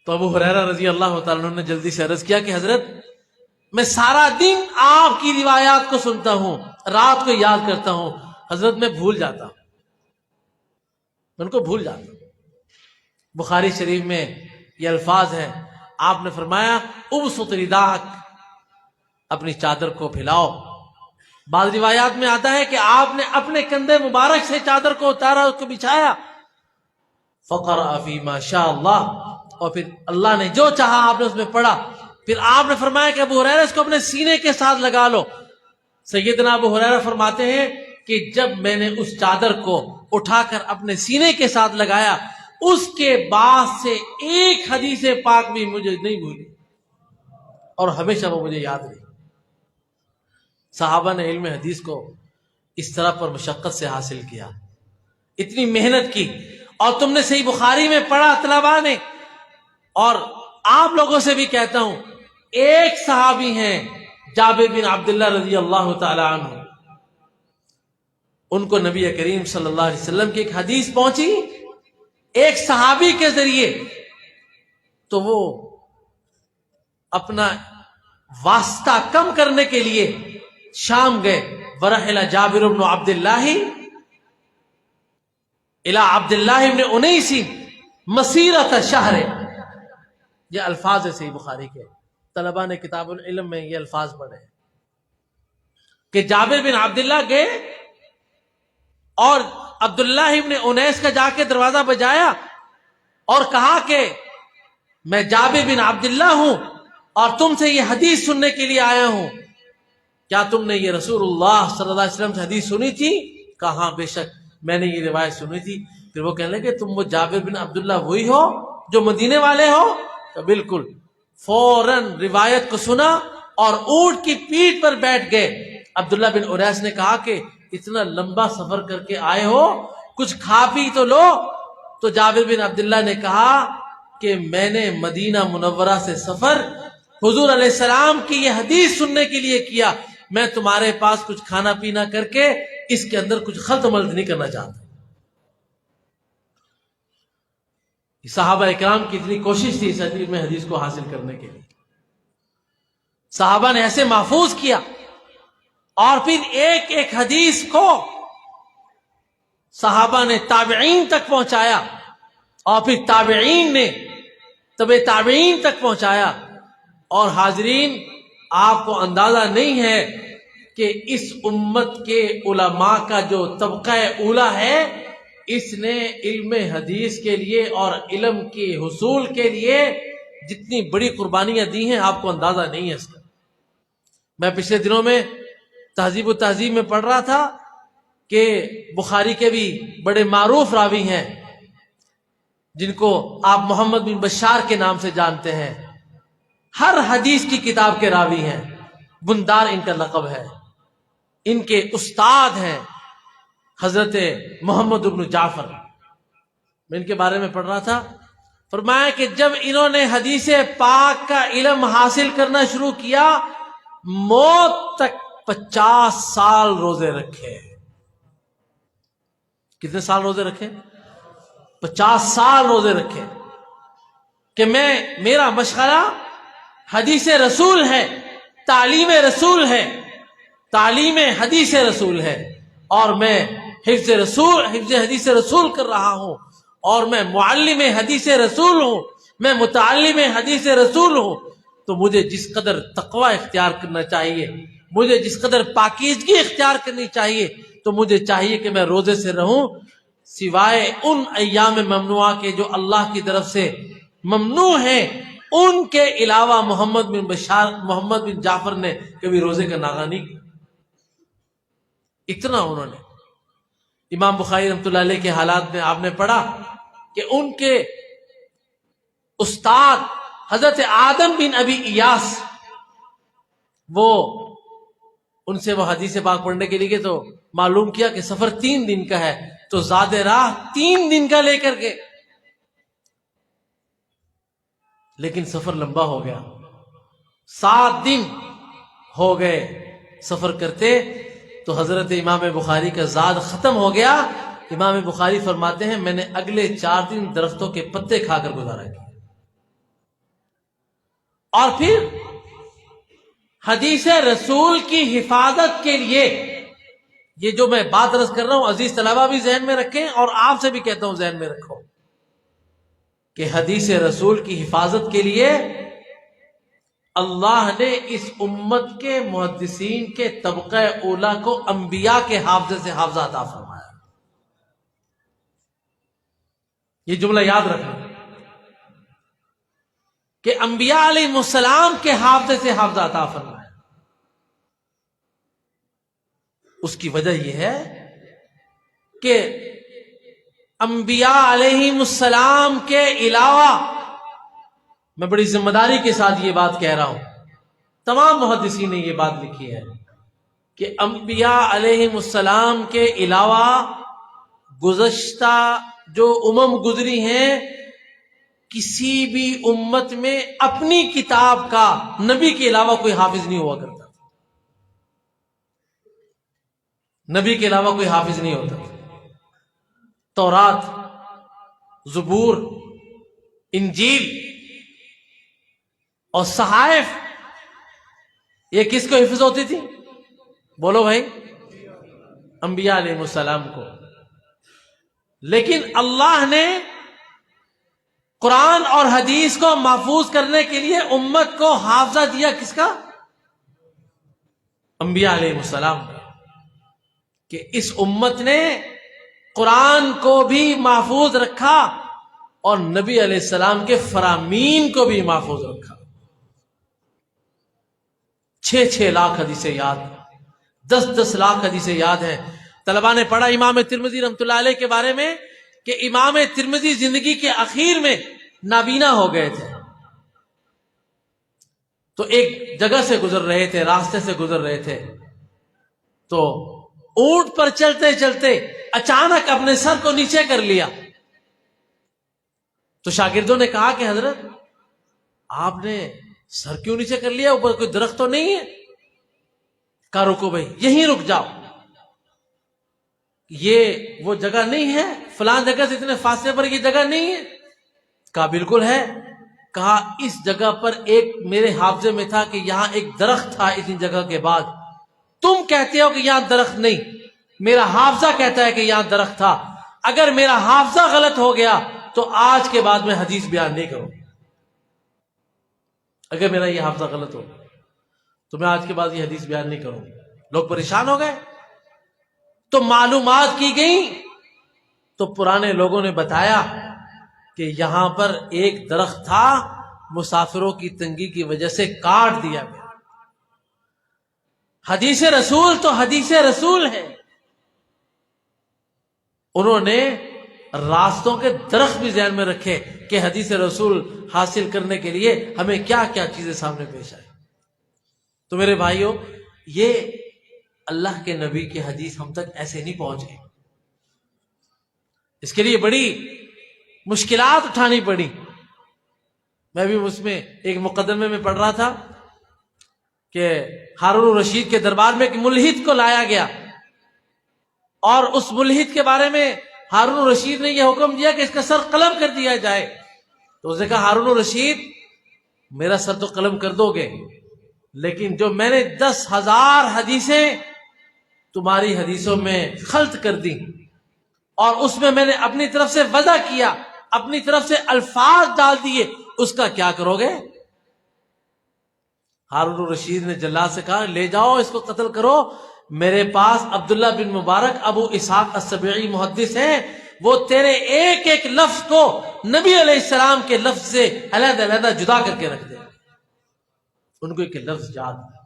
Speaker 2: تو ابو ہریرہ رضی اللہ تعالیٰ عنہ نے جلدی سے عرض کیا کہ حضرت میں سارا دن آپ کی روایات کو سنتا ہوں، رات کو یاد کرتا ہوں، حضرت میں بھول جاتا ہوں، میں ان کو بھول جاتا ہوں۔ بخاری شریف میں یہ الفاظ ہیں، آپ نے فرمایا ابسط رداک، اپنی چادر کو پھیلاؤ۔ بعض روایات میں آتا ہے کہ آپ نے اپنے کندھے مبارک سے چادر کو اتارا، اس کو بچھایا، فقرأ فیما شاء اللہ، اور پھر اللہ نے جو چاہا آپ نے اس میں پڑھا۔ پھر آپ نے فرمایا کہ ابو ہریرہ اس کو اپنے سینے کے ساتھ لگا لو۔ سیدنا ابو ہریرہ فرماتے ہیں کہ جب میں نے اس چادر کو اٹھا کر اپنے سینے کے ساتھ لگایا، اس کے بعد سے ایک حدیث پاک بھی مجھے نہیں بھولی اور ہمیشہ وہ مجھے یاد رہی۔ صحابہ نے علم حدیث کو اس طرح پر مشقت سے حاصل کیا، اتنی محنت کی۔ اور تم نے صحیح بخاری میں پڑھا طلباء نے، اور آپ لوگوں سے بھی کہتا ہوں، ایک صحابی ہیں جابر بن عبداللہ رضی اللہ تعالی عنہ، ان کو نبی کریم صلی اللہ علیہ وسلم کی ایک حدیث پہنچی ایک صحابی کے ذریعے، تو وہ اپنا واسطہ کم کرنے کے لیے شام گئے۔ ورحل جابر بن عبداللہ الی عبداللہ بن انیس مسیرۃ شہر، یہ الفاظ ہے صحیح بخاری کے، طلباء نے کتاب العلم میں یہ الفاظ پڑھے کہ جابر بن عبداللہ گئے اور عبداللہ ابن انیس کا جا کے دروازہ بجایا اور کہا کہ میں جابر بن عبداللہ ہوں اور تم سے یہ حدیث سننے کے لیے آیا ہوں، کیا تم نے یہ رسول اللہ صلی اللہ علیہ وسلم سے حدیث سنی تھی؟ کہا ہاں بے شک میں نے یہ روایت سنی تھی۔ پھر وہ کہنے لگے تم وہ جابر بن عبداللہ وہی ہو جو مدینے والے ہو؟ تو بالکل۔ فوراً روایت کو سنا اور اونٹ کی پیٹھ پر بیٹھ گئے۔ عبداللہ بن انیس نے کہا کہ اتنا لمبا سفر کر کے آئے ہو، کچھ کھا پی تو لو۔ تو جابر بن عبداللہ نے کہا کہ میں نے مدینہ منورہ سے سفر حضور علیہ السلام کی یہ حدیث سننے کے لیے کیا، میں تمہارے پاس کچھ کھانا پینا کر کے اس کے اندر کچھ خلط ملط نہیں کرنا چاہتا۔ صحابہ اکرام کی اتنی کوشش تھی اس حدیث کو حاصل کرنے کے لیے، صحابہ نے ایسے محفوظ کیا، اور پھر ایک ایک حدیث کو صحابہ نے تابعین تک پہنچایا، اور پھر تابعین نے تبع تابعین تک پہنچایا۔ اور حاضرین، آپ کو اندازہ نہیں ہے کہ اس امت کے علماء کا جو طبقہ اولا ہے، اس نے علم حدیث کے لیے اور علم کے حصول کے لیے جتنی بڑی قربانیاں دی ہیں، آپ کو اندازہ نہیں ہے اس کا۔ میں پچھلے دنوں میں تہذیب و تہذیب میں پڑھ رہا تھا کہ بخاری کے بھی بڑے معروف راوی ہیں جن کو آپ محمد بن بشار کے نام سے جانتے ہیں، ہر حدیث کی کتاب کے راوی ہیں، بندار ان کا لقب ہے۔ ان کے استاد ہیں حضرت محمد بن جعفر۔ میں ان کے بارے میں پڑھ رہا تھا، فرمایا کہ جب انہوں نے حدیث پاک کا علم حاصل کرنا شروع کیا، موت تک 50 سال روزے رکھے۔ کتنے سال روزے رکھے؟ 50 سال روزے رکھے، کہ میرا مشغلہ حدیث رسول ہے، تعلیم رسول ہے، تعلیم حدیث رسول ہے، اور میں حفظ حدیث رسول کر رہا ہوں، اور میں معلم حدیث رسول ہوں، میں متعلم حدیث رسول ہوں۔ تو مجھے جس قدر تقوی اختیار کرنا چاہیے، مجھے جس قدر پاکیزگی اختیار کرنی چاہیے، تو مجھے چاہیے کہ میں روزے سے رہوں، سوائے ان ایام ممنوعہ کے جو اللہ کی طرف سے ممنوع ہیں، ان کے علاوہ محمد بن جعفر نے کبھی روزے کا ناغہ نہیں کیا۔ اتنا انہوں نے۔ امام بخاری رحمۃ اللہ علیہ کے حالات میں آپ نے پڑھا کہ ان کے استاد حضرت آدم بن ابی ایاس، ان سے وہ حدیث پاک پڑھنے کے لیے تو معلوم کیا کہ سفر 3 دن کا ہے، تو زاد راہ 3 دن کا لے کر کے، لیکن سفر لمبا ہو گیا، 7 دن ہو گئے سفر کرتے، تو حضرت امام بخاری کا زاد ختم ہو گیا۔ امام بخاری فرماتے ہیں میں نے اگلے 4 دن درختوں کے پتے کھا کر گزارا کیا۔ اور پھر حدیث رسول کی حفاظت کے لیے، یہ جو میں بات عرض کر رہا ہوں عزیز طلبہ بھی ذہن میں رکھیں، اور آپ سے بھی کہتا ہوں ذہن میں رکھو کہ حدیث رسول کی حفاظت کے لیے اللہ نے اس امت کے محدثین کے طبقہ اولا کو انبیاء کے حافظے سے حافظہ عطا فرمایا۔ یہ جملہ یاد رکھنا کہ انبیاء علیہ السلام کے حافظے سے حافظہ عطا فرمایا۔ اس کی وجہ یہ ہے کہ انبیاء علیہ السلام کے علاوہ، میں بڑی ذمہ داری کے ساتھ یہ بات کہہ رہا ہوں، تمام محدثین نے یہ بات لکھی ہے کہ انبیاء علیہ السلام کے علاوہ گزشتہ جو گزری ہیں، کسی بھی امت میں اپنی کتاب کا نبی کے علاوہ کوئی حافظ نہیں ہوا کرتا، نبی کے علاوہ کوئی حافظ نہیں ہوتا۔ تورات، زبور، انجیل اور صحائف، یہ کس کو حفظ ہوتی تھی؟ بولو بھائی، انبیاء علیہ السلام کو۔ لیکن اللہ نے قرآن اور حدیث کو محفوظ کرنے کے لیے امت کو حافظہ دیا، کس کا؟ انبیاء علیہ السلام کا، کہ اس امت نے قرآن کو بھی محفوظ رکھا اور نبی علیہ السلام کے فرامین کو بھی محفوظ رکھا۔ 6 لاکھ حدیثیں یاد، 10 لاکھ حدیثیں یاد ہیں۔ طلبہ نے پڑھا امام ترمذی رحمۃ اللہ علیہ کے بارے میں کہ امام ترمذی زندگی کے اخیر میں نابینا ہو گئے تھے، تو ایک جگہ سے گزر رہے تھے، راستے سے گزر رہے تھے، تو اونٹ پر چلتے چلتے اچانک اپنے سر کو نیچے کر لیا۔ تو شاگردوں نے کہا کہ حضرت آپ نے سر کیوں نیچے کر لیا، اوپر کوئی درخت تو نہیں ہے؟ کہا رکو بھائی، یہیں رک جاؤ، یہ وہ جگہ نہیں ہے، فلاں جگہ سے اتنے فاصلے پر یہ جگہ نہیں ہے۔ کہا بالکل ہے. کہا اس جگہ پر ایک میرے حافظے میں تھا کہ یہاں ایک درخت تھا اتنی جگہ کے بعد. تم کہتے ہو کہ یہاں درخت نہیں، میرا حافظہ کہتا ہے کہ یہاں درخت تھا. اگر میرا حافظہ غلط ہو گیا تو آج کے بعد میں حدیث بیان نہیں کروں. اگر میرا یہ حافظہ غلط ہو تو میں آج کے بعد یہ حدیث بیان نہیں کروں. لوگ پریشان ہو گئے تو معلومات کی گئی تو پرانے لوگوں نے بتایا کہ یہاں پر ایک درخت تھا، مسافروں کی تنگی کی وجہ سے کاٹ دیا گیا. حدیث رسول تو حدیث رسول ہے. انہوں نے راستوں کے درخت بھی ذہن میں رکھے کہ حدیث رسول حاصل کرنے کے لیے ہمیں کیا کیا چیزیں سامنے پیش آئے. تو میرے بھائیوں، یہ اللہ کے نبی کی حدیث ہم تک ایسے نہیں پہنچے. اس کے لیے بڑی مشکلات اٹھانی پڑی. میں بھی اس میں ایک مقدمے میں پڑھ رہا تھا کہ ہارون الرشید کے دربار میں ایک ملحد کو لایا گیا اور اس ملحد کے بارے میں ہارون الرشید نے یہ حکم دیا کہ اس کا سر قلم کر دیا جائے. تو اس نے کہا ہارون الرشید میرا سر تو قلم کر دو گے، لیکن جو میں نے 10,000 حدیثیں تمہاری حدیثوں میں خلط کر دی اور اس میں نے اپنی طرف سے وضع کیا، اپنی طرف سے الفاظ ڈال دیے، اس کا کیا کرو گے؟ ہارون الرشید نے جلاد سے کہا لے جاؤ اس کو قتل کرو. میرے پاس عبداللہ بن مبارک ابو اسحاق السبیعی محدث ہیں، وہ تیرے ایک ایک لفظ کو نبی علیہ السلام کے لفظ سے علیحدہ علیحدہ جدا کر کے رکھ دیں. ان کو ایک لفظ یاد ہے،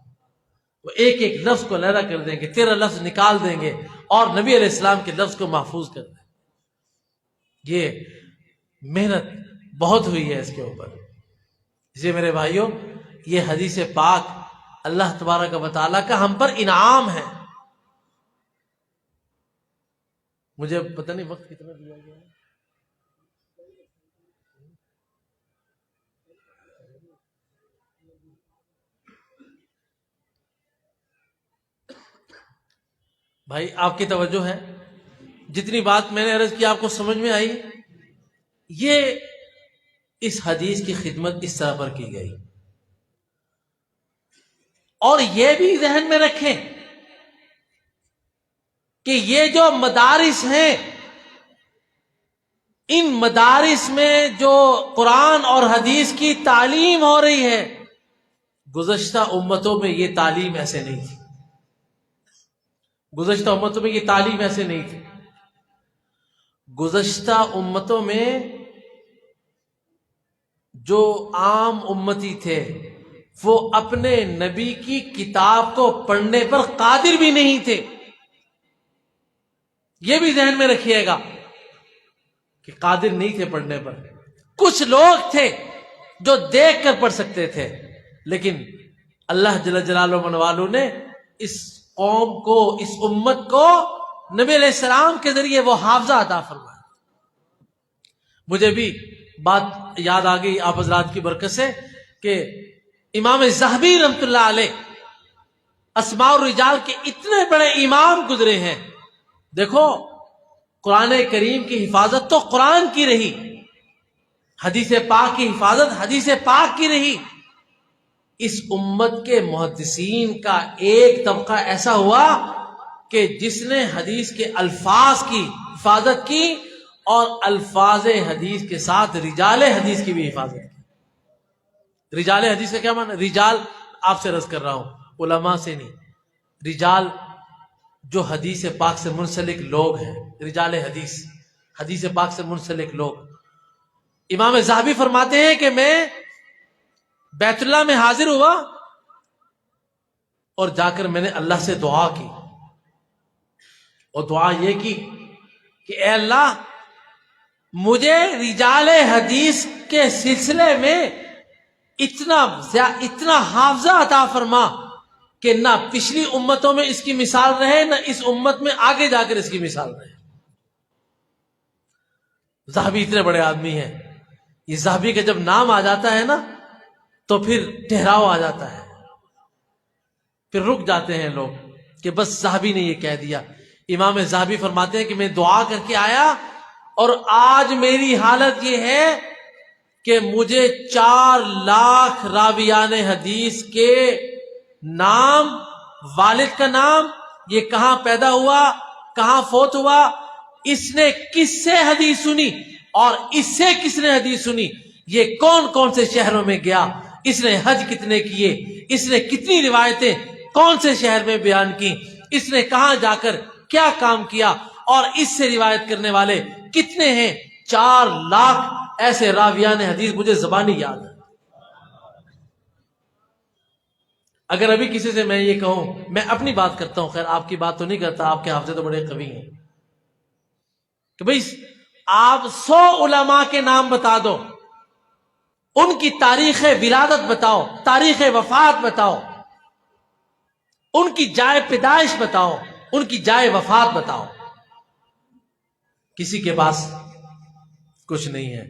Speaker 2: وہ ایک ایک لفظ کو علیحدہ کر دیں گے، تیرا لفظ نکال دیں گے اور نبی علیہ السلام کے لفظ کو محفوظ کر دیں. یہ محنت بہت ہوئی ہے اس کے اوپر. اسی میرے بھائیوں، یہ حدیث پاک اللہ تبارک و تعالیٰ کا ہم پر انعام ہے. مجھے پتہ نہیں وقت کتنا دیا گیا ہے. بھائی آپ کی توجہ ہے، جتنی بات میں نے عرض کی آپ کو سمجھ میں آئی؟ یہ اس حدیث کی خدمت اس طرح پر کی گئی. اور یہ بھی ذہن میں رکھیں کہ یہ جو مدارس ہیں، ان مدارس میں جو قرآن اور حدیث کی تعلیم ہو رہی ہے، گزشتہ امتوں میں یہ تعلیم ایسے نہیں تھی. گزشتہ امتوں میں یہ تعلیم ایسے نہیں تھی. گزشتہ امتوں میں جو عام امتی تھے وہ اپنے نبی کی کتاب کو پڑھنے پر قادر بھی نہیں تھے. یہ بھی ذہن میں رکھیے گا کہ قادر نہیں تھے پڑھنے پر. کچھ لوگ تھے جو دیکھ کر پڑھ سکتے تھے، لیکن اللہ جل جلالہ و منوالہ نے اس قوم کو، اس امت کو نبی علیہ السلام کے ذریعے وہ حافظہ عطا فرمایا. مجھے بھی بات یاد آ گئی آپ حضرات کی برکت سے کہ امام ذہبی رحمۃ اللہ علیہ اسماء الرجال کے اتنے بڑے امام گزرے ہیں. دیکھو قرآن کریم کی حفاظت تو قرآن کی رہی، حدیث پاک کی حفاظت حدیث پاک کی رہی. اس امت کے محدثین کا ایک طبقہ ایسا ہوا کہ جس نے حدیث کے الفاظ کی حفاظت کی اور الفاظ حدیث کے ساتھ رجال حدیث کی بھی حفاظت کی. رجال حدیث کا کیا معنی؟ رجال آپ سے عرض کر رہا ہوں، علماء سے نہیں. رجال جو حدیث پاک سے منسلک لوگ ہیں، رجال حدیث، حدیث پاک سے منسلک لوگ. امام ذہبی فرماتے ہیں کہ میں بیت اللہ میں حاضر ہوا اور جا کر میں نے اللہ سے دعا کی، اور دعا یہ کی کہ اے اللہ مجھے رجال حدیث کے سلسلے میں اتنا حافظہ عطا فرما کہ نہ پچھلی امتوں میں اس کی مثال رہے، نہ اس امت میں آگے جا کر اس کی مثال رہے. ذہبی اتنے بڑے آدمی ہیں، یہ ذہبی کا جب نام آ جاتا ہے نا تو پھر ٹھہراؤ آ جاتا ہے، پھر رک جاتے ہیں لوگ کہ بس ذہبی نے یہ کہہ دیا. امام ذہبی فرماتے ہیں کہ میں دعا کر کے آیا اور آج میری حالت یہ ہے کہ مجھے 4 لاکھ راویان حدیث کے نام، والد کا نام، یہ کہاں پیدا ہوا، کہاں فوت ہوا، اس نے کس سے حدیث سنی اور اس سے کس نے حدیث سنی، یہ کون کون سے شہروں میں گیا، اس نے حج کتنے کیے، اس نے کتنی روایتیں کون سے شہر میں بیان کی، اس نے کہاں جا کر کیا کام کیا، اور اس سے روایت کرنے والے کتنے ہیں۔ 4 لاکھ ایسے راویان حدیث مجھے زبانی یاد ہے۔ اگر ابھی کسی سے میں یہ کہوں، میں اپنی بات کرتا ہوں، خیر آپ کی بات تو نہیں کرتا، آپ کے حافظے تو بڑے قوی ہیں، کہ بھئی آپ 100 علماء کے نام بتا دو، ان کی تاریخ ولادت بتاؤ، تاریخ وفات بتاؤ، ان کی جائے پیدائش بتاؤ، ان کی جائے وفات بتاؤ، کسی کے پاس کچھ نہیں ہے۔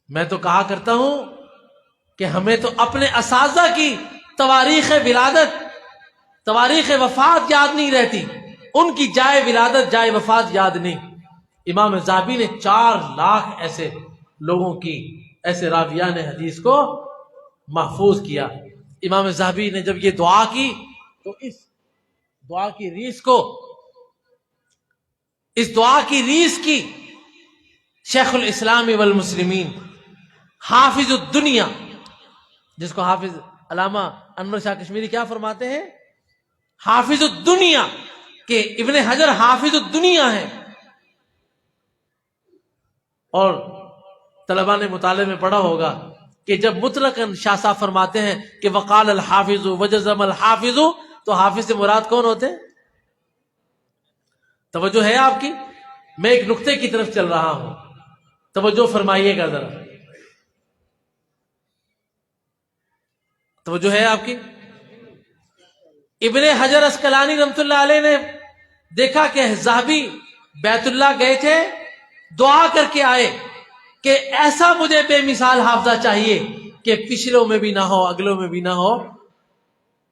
Speaker 2: میں تو کہا کرتا ہوں کہ ہمیں تو اپنے اساتذہ کی تواریخ ولادت، تواریخ وفات یاد نہیں رہتی، ان کی جائے ولادت، جائے وفات یاد نہیں۔ امام ذہبی نے 4 لاکھ ایسے لوگوں کی، ایسے راویان حدیث کو محفوظ کیا۔ امام ذہبی نے جب یہ دعا کی تو اس دعا کی ریس کو، اس دعا کی ریس کی شیخ الاسلام والمسلمین، حافظ الدنیا، جس کو حافظ علامہ انور شاہ کشمیری کیا فرماتے ہیں؟ حافظ الدنیا، کہ ابن حجر حافظ الدنیا ہے۔ اور طلباء نے مطالعے میں پڑھا ہوگا کہ جب مطلقاً شاہ صاحب فرماتے ہیں کہ وقال الحافظ وجزم الحافظ، تو حافظ سے مراد کون ہوتے ہیں؟ توجہ ہے آپ کی؟ میں ایک نقطے کی طرف چل رہا ہوں، توجہ فرمائیے گا ذرا، توجہ ہے آپ کی؟ ابن حجر اسقلانی رحمۃ اللہ علیہ نے دیکھا کہ ذہبی بیت اللہ گئے تھے، دعا کر کے آئے کہ ایسا مجھے بے مثال حافظہ چاہیے کہ پچھلوں میں بھی نہ ہو، اگلوں میں بھی نہ ہو۔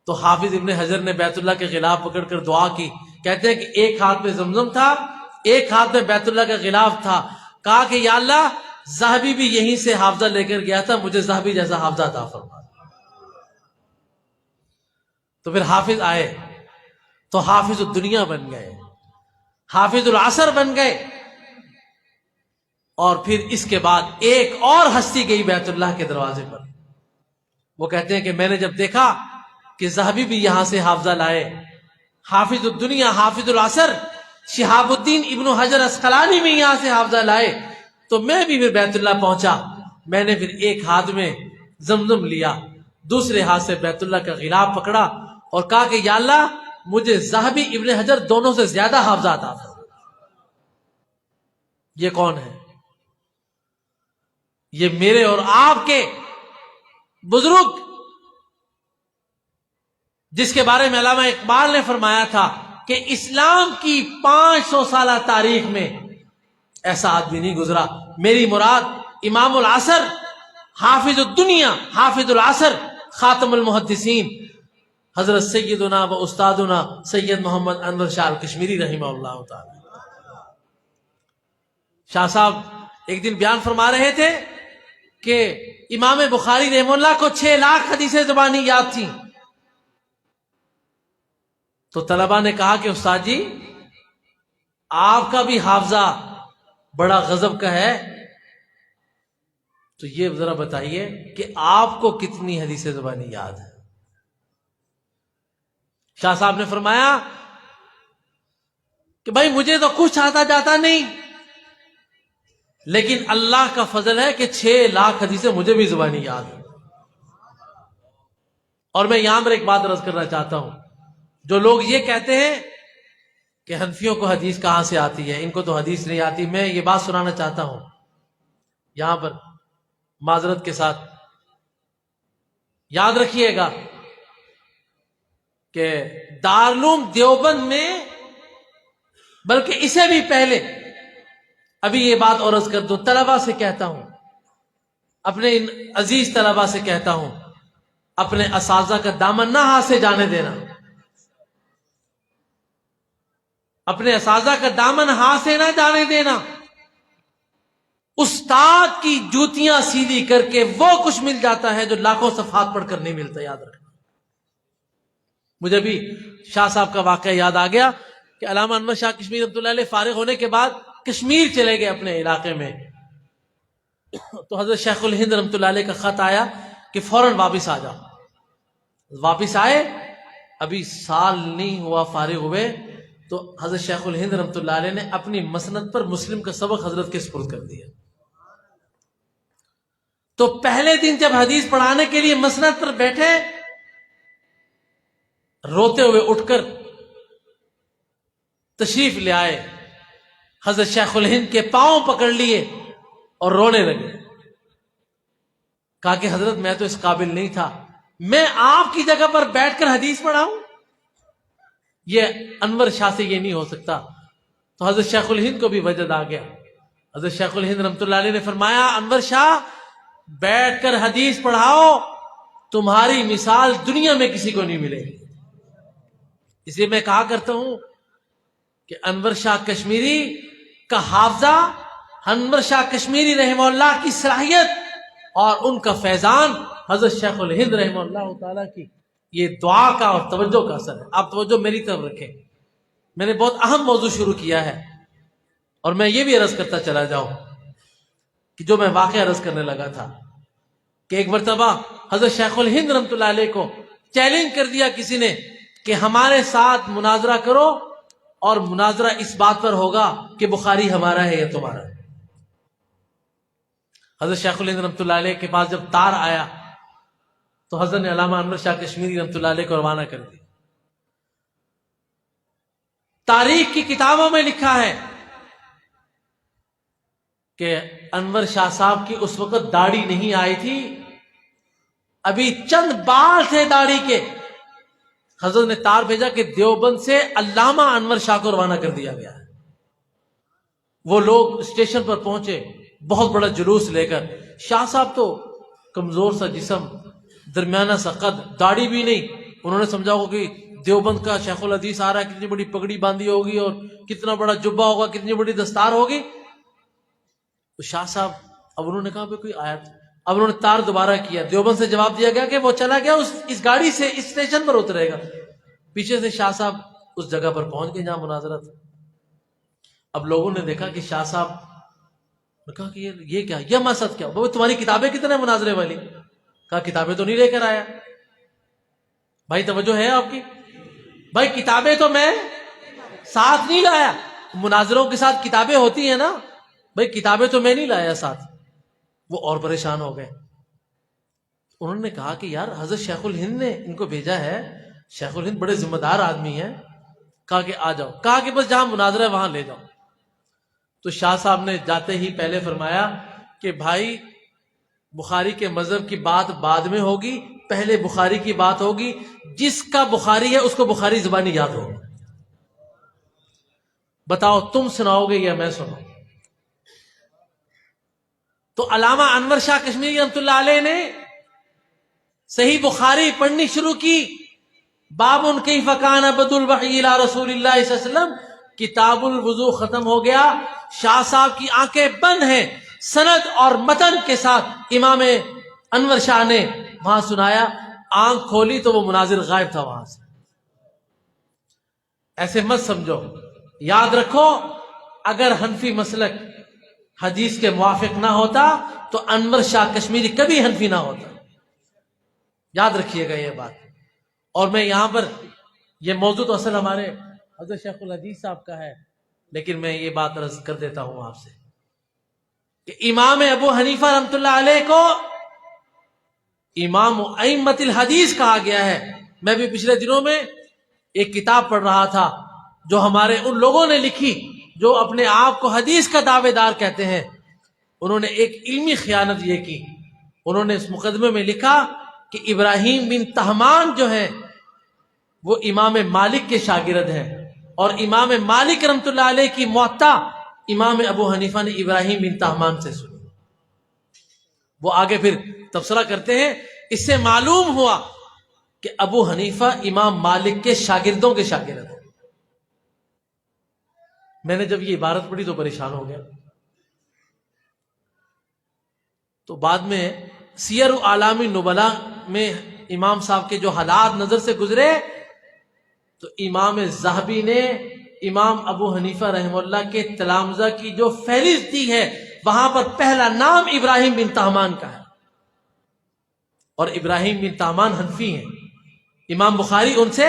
Speaker 2: تو حافظ ابن حجر نے بیت اللہ کے غلاف پکڑ کر دعا کی، کہتے ہیں کہ ایک ہاتھ میں زمزم تھا، ایک ہاتھ میں بیت اللہ کا غلاف تھا، کہا کہ یا اللہ ذہبی بھی یہیں سے حافظہ لے کر گیا تھا، مجھے ذہبی جیسا حافظہ عطا فرما۔ تو پھر حافظ آئے تو حافظ الدنیا بن گئے، حافظ العصر بن گئے۔ اور پھر اس کے بعد ایک اور ہستی گئی بیت اللہ کے دروازے پر، وہ کہتے ہیں کہ میں نے جب دیکھا کہ ذہبی بھی یہاں سے حافظہ لائے، حافظ الدنیا، حافظ العصر، شہاب الدین ابن حجر اسقلانی بھی یہاں سے حافظہ لائے، تو میں بھی پھر بیت اللہ پہنچا۔ میں نے پھر ایک ہاتھ میں زمزم لیا، دوسرے ہاتھ سے بیت اللہ کا غلاف پکڑا اور کہا کہ یا اللہ مجھے ذہبی ابن حجر دونوں سے زیادہ حافظہ عطا فرما۔ یہ کون ہے؟ یہ میرے اور آپ کے بزرگ، جس کے بارے میں علامہ اقبال نے فرمایا تھا کہ اسلام کی 500 سالہ تاریخ میں ایسا آدمی نہیں گزرا۔ میری مراد امام العصر، حافظ الدنیا، حافظ العصر، خاتم المحدثین، حضرت سیدنا و استادنا سید محمد انور شاہ کشمیری رحمہ اللہ تعالی۔ شاہ صاحب ایک دن بیان فرما رہے تھے کہ امام بخاری رحمہ اللہ کو 6 لاکھ حدیثیں زبانی یاد تھیں۔ تو طلباء نے کہا کہ استاد جی آپ کا بھی حافظہ بڑا غضب کا ہے، تو یہ ذرا بتائیے کہ آپ کو کتنی حدیثیں زبانی یاد ہے؟ شاہ صاحب نے فرمایا کہ بھائی مجھے تو کچھ آتا جاتا نہیں، لیکن اللہ کا فضل ہے کہ 6 لاکھ حدیثیں مجھے بھی زبانی یاد ہیں۔ اور میں یہاں پر ایک بات عرض کرنا چاہتا ہوں، جو لوگ یہ کہتے ہیں کہ حنفیوں کو حدیث کہاں سے آتی ہے، ان کو تو حدیث نہیں آتی، میں یہ بات سنانا چاہتا ہوں یہاں پر معذرت کے ساتھ۔ یاد رکھیے گا کہ دارالعلوم دیوبند میں، بلکہ اسے بھی پہلے، ابھی یہ بات اور عرض کر دوں، طلباء سے کہتا ہوں، اپنے ان عزیز طلباء سے کہتا ہوں، اپنے اساتذہ کا دامن نہ ہاتھ سے جانے دینا، اپنے اساتذہ کا دامن ہاتھ سے نہ جانے دینا۔ استاد کی جوتیاں سیدھی کر کے وہ کچھ مل جاتا ہے جو لاکھوں صفحات پڑھ کر نہیں ملتا. یاد رکھنا. مجھے بھی شاہ صاحب کا واقعہ یاد آ گیا کہ علامہ انور شاہ کشمیری رحمۃ اللہ علیہ فارغ ہونے کے بعد کشمیر چلے گئے اپنے علاقے میں. تو حضرت شیخ الہند رحمۃ اللہ علیہ کا خط آیا کہ فوراً واپس آ جاؤ. واپس آئے, ابھی سال نہیں ہوا فارغ ہوئے, تو حضرت شیخ الہند رحمۃ اللہ علیہ نے اپنی مسند پر مسلم کا سبق حضرت کے سپرد کر دیا. تو پہلے دن جب حدیث پڑھانے کے لیے مسند پر بیٹھے, روتے ہوئے اٹھ کر تشریف لے آئے, حضرت شیخ الہند کے پاؤں پکڑ لیے اور رونے لگے. کہا کہ حضرت میں تو اس قابل نہیں تھا, میں آپ کی جگہ پر بیٹھ کر حدیث پڑھاؤں, یہ انور شاہ سے یہ نہیں ہو سکتا. تو حضرت شیخ الہند کو بھی وجد آ گیا. حضرت شیخ الہند رحمۃ اللہ علیہ نے فرمایا, انور شاہ بیٹھ کر حدیث پڑھاؤ, تمہاری مثال دنیا میں کسی کو نہیں ملے گی. اس لیے میں کہا کرتا ہوں کہ انور شاہ کشمیری کا حافظہ, انور شاہ کشمیری رحمہ اللہ کی صلاحیت اور ان کا فیضان حضرت شیخ الہند رحمہ اللہ تعالیٰ کی یہ دعا کا اور توجہ کا اثر ہے. آپ توجہ میری طرف رکھیں, میں نے بہت اہم موضوع شروع کیا ہے, اور میں یہ بھی عرض کرتا چلا جاؤں کہ جو میں واقعہ عرض کرنے لگا تھا کہ ایک مرتبہ حضرت شیخ الہند رحمۃ اللہ علیہ کو چیلنج کر دیا کسی نے کہ ہمارے ساتھ مناظرہ کرو, اور مناظرہ اس بات پر ہوگا کہ بخاری ہمارا ہے یا تمہارا ہے. حضرت شیخ الہند رحمۃ اللہ علیہ کے پاس جب تار آیا تو حضرت نے علامہ انور شاہ کشمیری رحمۃ اللہ علیہ کو روانہ کر دیا. تاریخ کی کتابوں میں لکھا ہے کہ انور شاہ صاحب کی اس وقت داڑھی نہیں آئی تھی, ابھی چند بال تھے داڑھی کے. حضرت نے تار بھیجا کہ دیوبند سے علامہ انور شاہ کو روانہ کر دیا گیا ہے. وہ لوگ اسٹیشن پر پہنچے بہت بڑا جلوس لے کر. شاہ صاحب تو کمزور سا جسم, درمیانہ سا قد, داڑھی بھی نہیں. انہوں نے سمجھا ہوگا کہ دیوبند کا شیخ الحدیث آ رہا ہے, کتنی بڑی پگڑی باندھی ہوگی اور کتنا بڑا جبہ ہوگا, کتنی بڑی دستار ہوگی. تو شاہ صاحب اب انہوں نے کہا کوئی آیت, اب انہوں نے تار دوبارہ کیا. دیوبند سے جواب دیا گیا کہ وہ چلا گیا, اس گاڑی سے اس اسٹیشن پر اترے گا. پیچھے سے شاہ صاحب اس جگہ پر پہنچ گئے جہاں مناظرہ تھا. اب لوگوں نے دیکھا کہ شاہ صاحب نے کہا کہ یہ کیا, یہ مقصد کیا, بھائی تمہاری کتابیں کتنے مناظرے والی. کہا کتابیں تو نہیں لے کر آیا. بھائی توجہ ہے آپ کی, بھائی کتابیں تو میں ساتھ نہیں لایا. مناظروں کے ساتھ کتابیں ہوتی ہیں نا, بھائی کتابیں تو میں نہیں لایا ساتھ. وہ اور پریشان ہو گئے. انہوں نے کہا کہ یار حضرت شیخ الہند نے ان کو بھیجا ہے, شیخ الہند بڑے ذمہ دار آدمی ہیں. کہا کہ آ جاؤ. کہا کہ بس جہاں مناظرہ ہے وہاں لے جاؤ. تو شاہ صاحب نے جاتے ہی پہلے فرمایا کہ بھائی بخاری کے مذہب کی بات بعد میں ہوگی, پہلے بخاری کی بات ہوگی. جس کا بخاری ہے اس کو بخاری زبانی یاد ہوگی. بتاؤ تم سناؤ گے یا میں سناؤں؟ تو علامہ انور شاہ کشمیری رحمۃ اللہ علیہ نے صحیح بخاری پڑھنی شروع کی. باب کیف کان بدء الوحی الی رسول اللہ صلی اللہ علیہ وسلم, کتاب الوضو ختم ہو گیا. شاہ صاحب کی آنکھیں بند ہیں, سند اور متن کے ساتھ امام انور شاہ نے وہاں سنایا. آنکھ کھولی تو وہ مناظر غائب تھا وہاں سے. ایسے مت سمجھو, یاد رکھو اگر حنفی مسلک حدیث کے موافق نہ ہوتا تو انور شاہ کشمیری کبھی حنفی نہ ہوتا. یاد رکھیے گا یہ بات. اور میں یہاں پر, یہ موضوع تو اصل ہمارے حضرت شیخ الحدیث صاحب کا ہے, لیکن میں یہ بات عرض کر دیتا ہوں آپ سے کہ امام ابو حنیفہ رحمۃ اللہ علیہ کو امام ائمۃ الحدیث کہا گیا ہے. میں بھی پچھلے دنوں میں ایک کتاب پڑھ رہا تھا جو ہمارے ان لوگوں نے لکھی جو اپنے آپ کو حدیث کا دعوے دار کہتے ہیں. انہوں نے ایک علمی خیانت یہ کی. انہوں نے اس مقدمے میں لکھا کہ ابراہیم بن طہمان جو ہیں وہ امام مالک کے شاگرد ہیں, اور امام مالک رحمۃ اللہ علیہ کی موطا امام ابو حنیفہ نے ابراہیم بن طہمان سے سنی. وہ آگے پھر تبصرہ کرتے ہیں, اس سے معلوم ہوا کہ ابو حنیفہ امام مالک کے شاگردوں کے شاگرد ہیں. میں نے جب یہ عبارت پڑھی تو پریشان ہو گیا. تو بعد میں سیر اعلام النبلاء میں امام صاحب کے جو حالات نظر سے گزرے تو امام ذہبی نے امام ابو حنیفہ رحمہ اللہ کے تلامذہ کی جو فہرست دی ہے وہاں پر پہلا نام ابراہیم بن طہمان کا ہے، اور ابراہیم بن طہمان حنفی ہیں۔ امام بخاری ان سے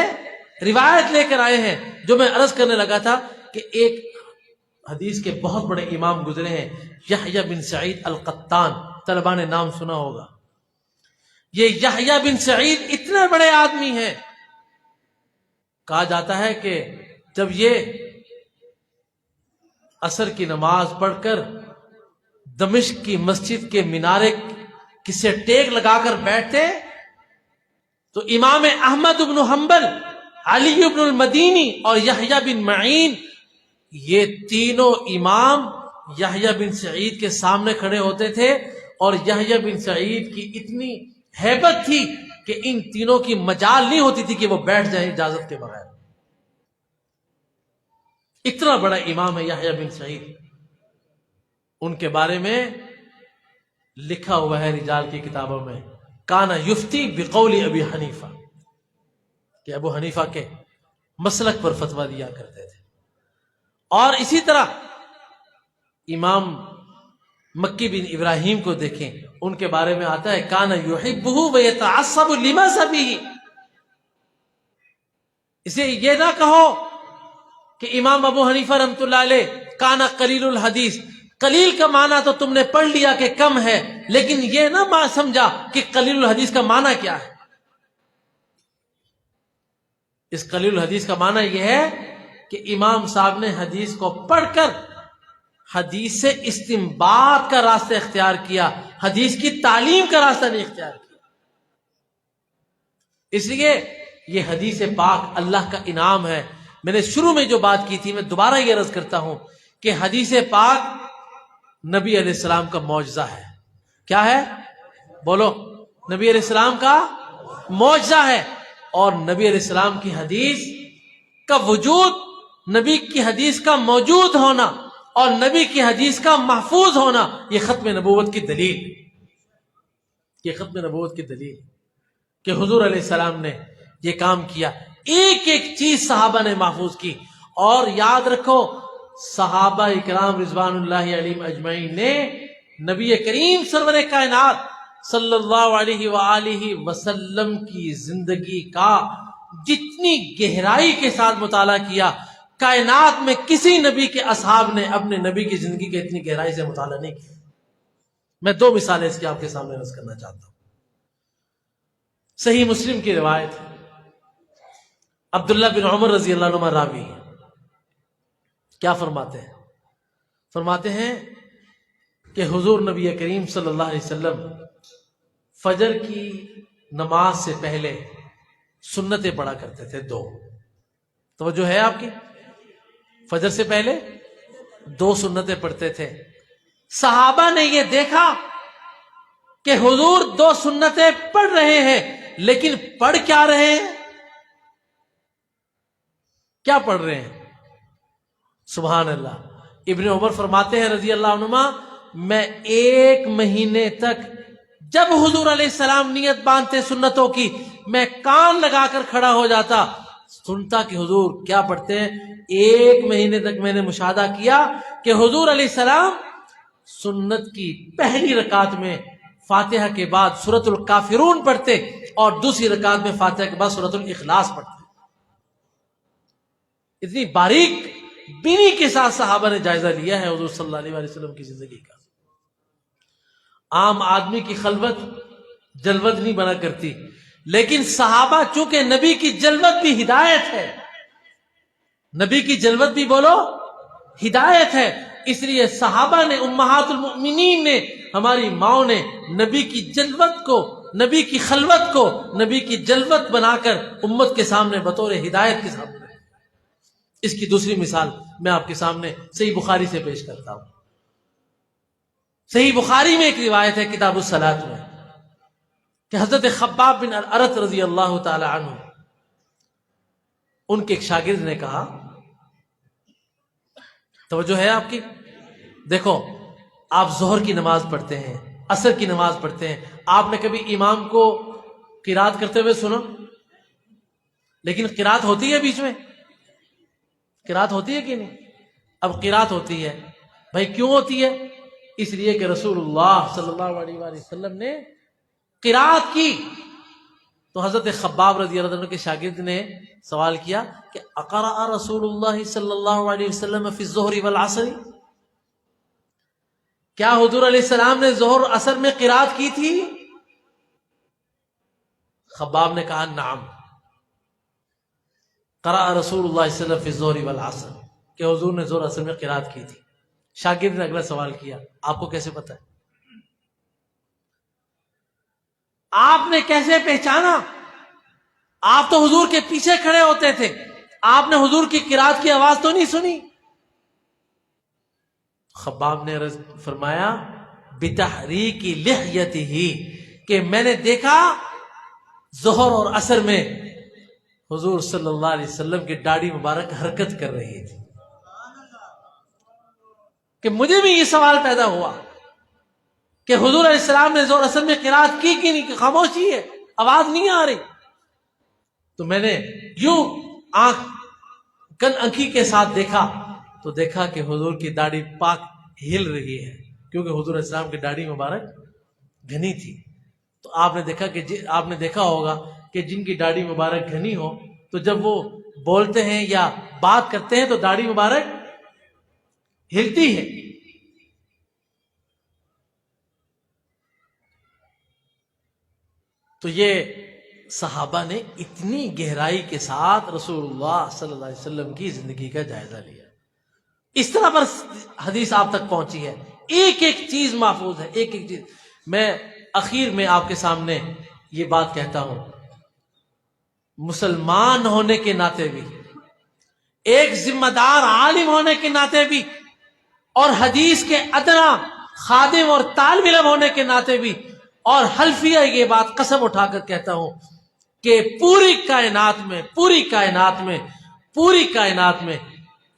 Speaker 2: روایت لے کر آئے ہیں۔ جو میں عرض کرنے لگا تھا کہ ایک حدیث کے بہت بڑے امام گزرے ہیں، یحییٰ بن سعید القطان، طلباء نے نام سنا ہوگا۔ یہ یحییٰ بن سعید اتنے بڑے آدمی ہیں، کہا جاتا ہے کہ جب یہ عصر کی نماز پڑھ کر دمشق کی مسجد کے مینارے کسے ٹیک لگا کر بیٹھتے تو امام احمد بن حنبل، علی بن المدینی اور یحییٰ بن معین، یہ تینوں امام یحییٰ بن سعید کے سامنے کھڑے ہوتے تھے، اور یحییٰ بن سعید کی اتنی ہیبت تھی کہ ان تینوں کی مجال نہیں ہوتی تھی کہ وہ بیٹھ جائیں اجازت کے بغیر۔ اتنا بڑا امام ہے یحییٰ بن سعید۔ ان کے بارے میں لکھا ہوا ہے رجال کی کتابوں میں، کانا یفتی بقول ابی حنیفہ، کہ ابو حنیفہ کے مسلک پر فتویٰ دیا کرتے تھے۔ اور اسی طرح امام مکی بن ابراہیم کو دیکھیں، ان کے بارے میں آتا ہے کانا یحبہ ویتعصب لمذہبہ۔ اسے یہ نہ کہو کہ امام ابو حنیفہ رحمۃ اللہ علیہ کانا قلیل الحدیث، قلیل کا معنی تو تم نے پڑھ لیا کہ کم ہے، لیکن یہ نہ سمجھا کہ قلیل الحدیث کا معنی کیا ہے۔ اس قلیل الحدیث کا معنی یہ ہے کہ امام صاحب نے حدیث کو پڑھ کر حدیث سے استنباط کا راستہ اختیار کیا، حدیث کی تعلیم کا راستہ نہیں اختیار کیا۔ اس لیے یہ حدیث پاک اللہ کا انعام ہے۔ میں نے شروع میں جو بات کی تھی، میں دوبارہ یہ عرض کرتا ہوں کہ حدیث پاک نبی علیہ السلام کا معجزہ ہے۔ کیا ہے؟ بولو، نبی علیہ السلام کا معجزہ ہے، اور نبی علیہ السلام کی حدیث کا وجود، نبی کی حدیث کا موجود ہونا اور نبی کی حدیث کا محفوظ ہونا، یہ ختم نبوت کی دلیل، یہ ختم نبوت کی دلیل کہ حضور علیہ السلام نے یہ کام کیا۔ ایک ایک چیز صحابہ نے محفوظ کی، اور یاد رکھو صحابہ اکرام رضوان اللہ علیہم اجمعین نے نبی کریم سرور کائنات صلی اللہ علیہ وآلہ وسلم کی زندگی کا جتنی گہرائی کے ساتھ مطالعہ کیا، کائنات میں کسی نبی کے اصحاب نے اپنے نبی کی زندگی کے اتنی گہرائی سے مطالعہ نہیں کیا۔ میں دو مثالیں اس کی آپ کے سامنے عرض کرنا چاہتا ہوں۔ صحیح مسلم کی روایت، عبداللہ بن عمر رضی اللہ عنہ راوی ہیں، کیا فرماتے ہیں؟ فرماتے ہیں کہ حضور نبی کریم صلی اللہ علیہ وسلم فجر کی نماز سے پہلے سنتیں پڑھا کرتے تھے، دو۔ توجہ ہے آپ کی؟ فجر سے پہلے دو سنتیں پڑھتے تھے۔ صحابہ نے یہ دیکھا کہ حضور دو سنتیں پڑھ رہے ہیں، لیکن پڑھ کیا رہے ہیں؟ کیا پڑھ رہے ہیں؟ سبحان اللہ۔ ابن عمر فرماتے ہیں رضی اللہ عنہما، میں 1 مہینے تک جب حضور علیہ السلام نیت باندھتے سنتوں کی، میں کان لگا کر کھڑا ہو جاتا، سنتا کہ حضور کیا پڑھتے ہیں۔ 1 مہینے تک میں نے مشاہدہ کیا کہ حضور علیہ السلام سنت کی پہلی رکعت میں فاتحہ کے بعد سورۃ الکافرون پڑھتے، اور دوسری رکعت میں فاتحہ کے بعد سورۃ الاخلاص پڑھتے۔ اتنی باریک بینی کے ساتھ صحابہ نے جائزہ لیا ہے حضور صلی اللہ علیہ وسلم کی زندگی کا۔ عام آدمی کی خلوت جلوت نہیں بنا کرتی، لیکن صحابہ چونکہ نبی کی جلوت بھی ہدایت ہے، نبی کی جلوت بھی بولو ہدایت ہے، اس لیے صحابہ نے، امہات المؤمنین نے، ہماری ماؤں نے نبی کی جلوت کو، نبی کی خلوت کو نبی کی جلوت بنا کر امت کے سامنے بطور ہدایت کے سامنے۔ اس کی دوسری مثال میں آپ کے سامنے صحیح بخاری سے پیش کرتا ہوں۔ صحیح بخاری میں ایک روایت ہے کتاب الصلاۃ میں کہ حضرت خباب بن الارت رضی اللہ تعالی عنہ، ان کے ایک شاگرد نے کہا، توجہ ہے آپ کی؟ دیکھو، آپ ظہر کی نماز پڑھتے ہیں، عصر کی نماز پڑھتے ہیں. آپ نے کبھی امام کو قرات کرتے ہوئے سنا؟ لیکن قرات ہوتی ہے بیچ میں، قرات ہوتی ہے کہ نہیں؟ اب قرات ہوتی ہے. بھائی کیوں ہوتی ہے؟ اس لیے کہ رسول اللہ صلی اللہ علیہ وآلہ وسلم نے قرات کی. تو حضرت خباب رضی اللہ عنہ کے شاگرد نے سوال کیا کہ اقرأ رسول اللہ صلی اللہ علیہ وسلم فی الظہر والعصر، کیا حضور علیہ السلام نے ظہر اور عصر میں قرات کی تھی؟ خباب نے کہا نعم، قرأ رسول اللہ صلی اللہ علیہ وسلم فی الظہر والعصر، کہ حضور نے ظہر عصر میں قرات کی تھی. شاگرد نے اگلا سوال کیا آپ کو کیسے پتا ہے؟ آپ نے کیسے پہچانا؟ آپ تو حضور کے پیچھے کھڑے ہوتے تھے، آپ نے حضور کی قرات کی آواز تو نہیں سنی؟ خباب نے فرمایا بتحریک لحیتہ، کہ میں نے دیکھا ظہر اور عصر میں حضور صلی اللہ علیہ وسلم کی داڑھی مبارک حرکت کر رہی تھی. کہ مجھے بھی یہ سوال پیدا ہوا کہ حضور علیہ السلام نے ظہر عصر میں قرات کی کہ نہیں، کہ خاموشی ہے، آواز نہیں آ رہی. تو میں نے یوں کن آنکھی کے ساتھ دیکھا تو دیکھا کہ حضور کی داڑھی پاک ہل رہی ہے، کیونکہ حضور علیہ السلام کی داڑھی مبارک گھنی تھی. تو آپ نے دیکھا کہ آپ نے دیکھا ہوگا کہ جن کی داڑھی مبارک گھنی ہو تو جب وہ بولتے ہیں یا بات کرتے ہیں تو داڑھی مبارک ہلتی ہے. تو یہ صحابہ نے اتنی گہرائی کے ساتھ رسول اللہ صلی اللہ علیہ وسلم کی زندگی کا جائزہ لیا. اس طرح پر حدیث آپ تک پہنچی ہے، ایک ایک چیز محفوظ ہے، ایک ایک چیز. میں اخیر میں آپ کے سامنے یہ بات کہتا ہوں، مسلمان ہونے کے ناطے بھی، ایک ذمہ دار عالم ہونے کے ناطے بھی، اور حدیث کے ادنا خادم اور طالب علم ہونے کے ناطے بھی، اور حلفیہ یہ بات قسم اٹھا کر کہتا ہوں کہ پوری کائنات میں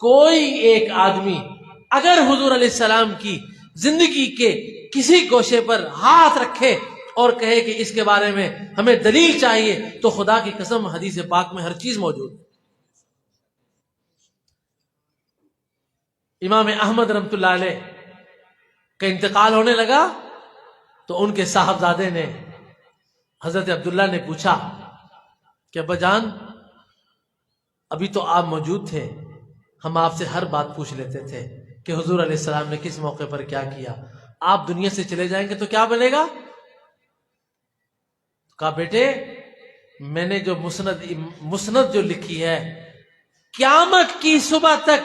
Speaker 2: کوئی ایک آدمی اگر حضور علیہ السلام کی زندگی کے کسی گوشے پر ہاتھ رکھے اور کہے کہ اس کے بارے میں ہمیں دلیل چاہیے، تو خدا کی قسم حدیث پاک میں ہر چیز موجود ہے. امام احمد رحمۃ اللہ علیہ کا انتقال ہونے لگا تو ان کے صاحبزادے نے حضرت عبداللہ نے پوچھا کہ ابا جان ابھی تو آپ موجود تھے، ہم آپ سے ہر بات پوچھ لیتے تھے کہ حضور علیہ السلام نے کس موقع پر کیا کیا، آپ دنیا سے چلے جائیں گے تو کیا بنے گا؟ کہا بیٹے میں نے جو مسند جو لکھی ہے، قیامت کی صبح تک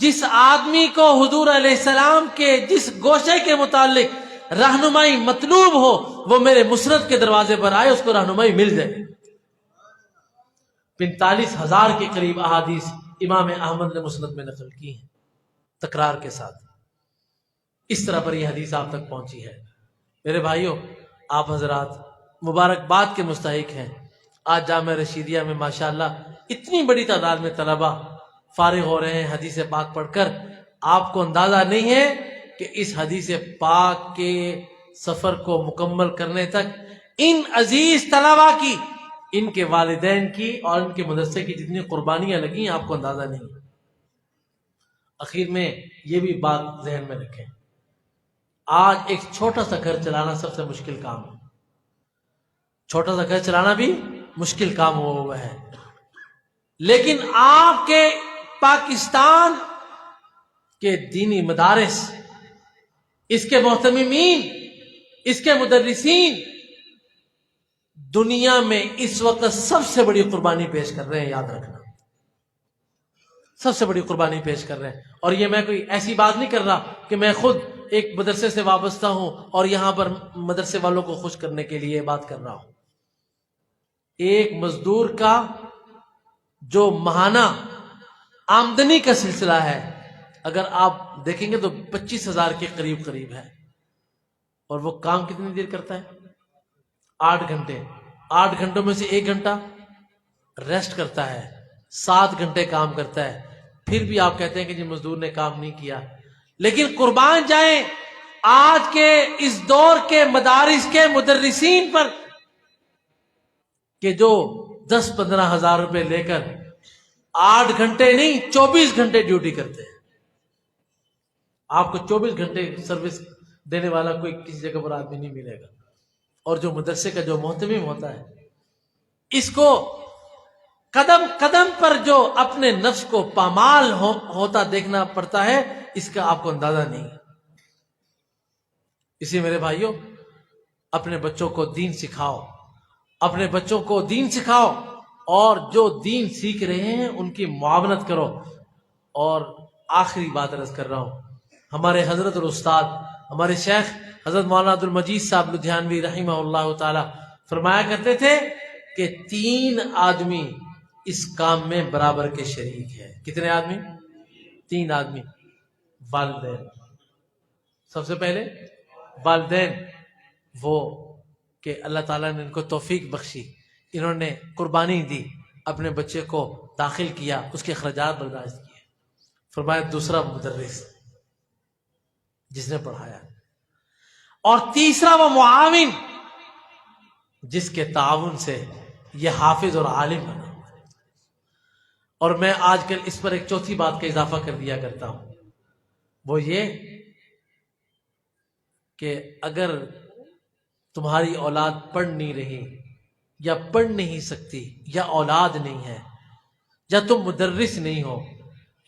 Speaker 2: جس آدمی کو حضور علیہ السلام کے جس گوشے کے متعلق رہنمائی مطلوب ہو وہ میرے مسند کے دروازے پر آئے، اس کو رہنمائی مل جائے. 45,000 کے قریب احادیث امام احمد نے مسند میں نقل کی ہیں تکرار کے ساتھ. اس طرح پر یہ حدیث آپ تک پہنچی ہے. میرے بھائیوں، آپ حضرات مبارکباد کے مستحق ہیں. آج جامعہ رشیدیہ میں ماشاءاللہ اتنی بڑی تعداد میں طلبہ فارغ ہو رہے ہیں حدیث پاک پڑھ کر. آپ کو اندازہ نہیں ہے کہ اس حدیث پاک کے سفر کو مکمل کرنے تک ان عزیز طلبہ کی، ان کے والدین کی اور ان کے مدرسے کی جتنی قربانیاں لگی ہیں آپ کو اندازہ نہیں. اخیر میں یہ بھی بات ذہن میں رکھیں، آج ایک چھوٹا سا گھر چلانا سب سے مشکل کام ہے. چھوٹا سا گھر چلانا بھی مشکل کام ہوا ہے، لیکن آپ کے پاکستان کے دینی مدارس، اس کے محتممین، اس کے مدرسین دنیا میں اس وقت سب سے بڑی قربانی پیش کر رہے ہیں. یاد رکھنا، سب سے بڑی قربانی پیش کر رہے ہیں. اور یہ میں کوئی ایسی بات نہیں کر رہا کہ میں خود ایک مدرسے سے وابستہ ہوں اور یہاں پر مدرسے والوں کو خوش کرنے کے لیے بات کر رہا ہوں. ایک مزدور کا جو ماہانہ آمدنی کا سلسلہ ہے، اگر آپ دیکھیں گے تو 25,000 کے قریب ہے. اور وہ کام کتنی دیر کرتا ہے؟ 8 گھنٹے. 8 گھنٹوں میں سے 1 گھنٹہ ریسٹ کرتا ہے، 7 گھنٹے کام کرتا ہے. پھر بھی آپ کہتے ہیں کہ جی مزدور نے کام نہیں کیا. لیکن قربان جائیں آج کے اس دور کے مدارس کے مدرسین پر کہ جو 10-15 ہزار روپے لے کر 8 گھنٹے نہیں 24 گھنٹے ڈیوٹی کرتے ہیں. آپ کو 24 گھنٹے سروس دینے والا کوئی کسی جگہ پر آدمی نہیں ملے گا. اور جو مدرسے کا جو محتمم ہوتا ہے اس کو قدم قدم پر جو اپنے نفس کو پامال ہوتا دیکھنا پڑتا ہے اس کا آپ کو اندازہ نہیں. اسی میرے بھائیوں اپنے بچوں کو دین سکھاؤ، اپنے بچوں کو دین سکھاؤ اور جو دین سیکھ رہے ہیں ان کی معاونت کرو. اور آخری بات عرض کر رہا ہوں، ہمارے حضرت اور استاد ہمارے شیخ حضرت مولانا عبد المجید صاحب لدھیانوی رحمہ اللہ تعالی فرمایا کرتے تھے کہ 3 آدمی اس کام میں برابر کے شریک ہیں. کتنے آدمی؟ 3 آدمی. والدین، سب سے پہلے والدین، وہ کہ اللہ تعالیٰ نے ان کو توفیق بخشی، انہوں نے قربانی دی، اپنے بچے کو داخل کیا، اس کے اخراجات برداشت کیے. فرمایا دوسرا مدرس جس نے پڑھایا، اور تیسرا وہ معاون جس کے تعاون سے یہ حافظ اور عالم بنا. اور میں آج کل اس پر ایک چوتھی بات کا اضافہ کر دیا کرتا ہوں، وہ یہ کہ اگر تمہاری اولاد پڑھ نہیں رہی یا پڑھ نہیں سکتی یا اولاد نہیں ہے یا تم مدرس نہیں ہو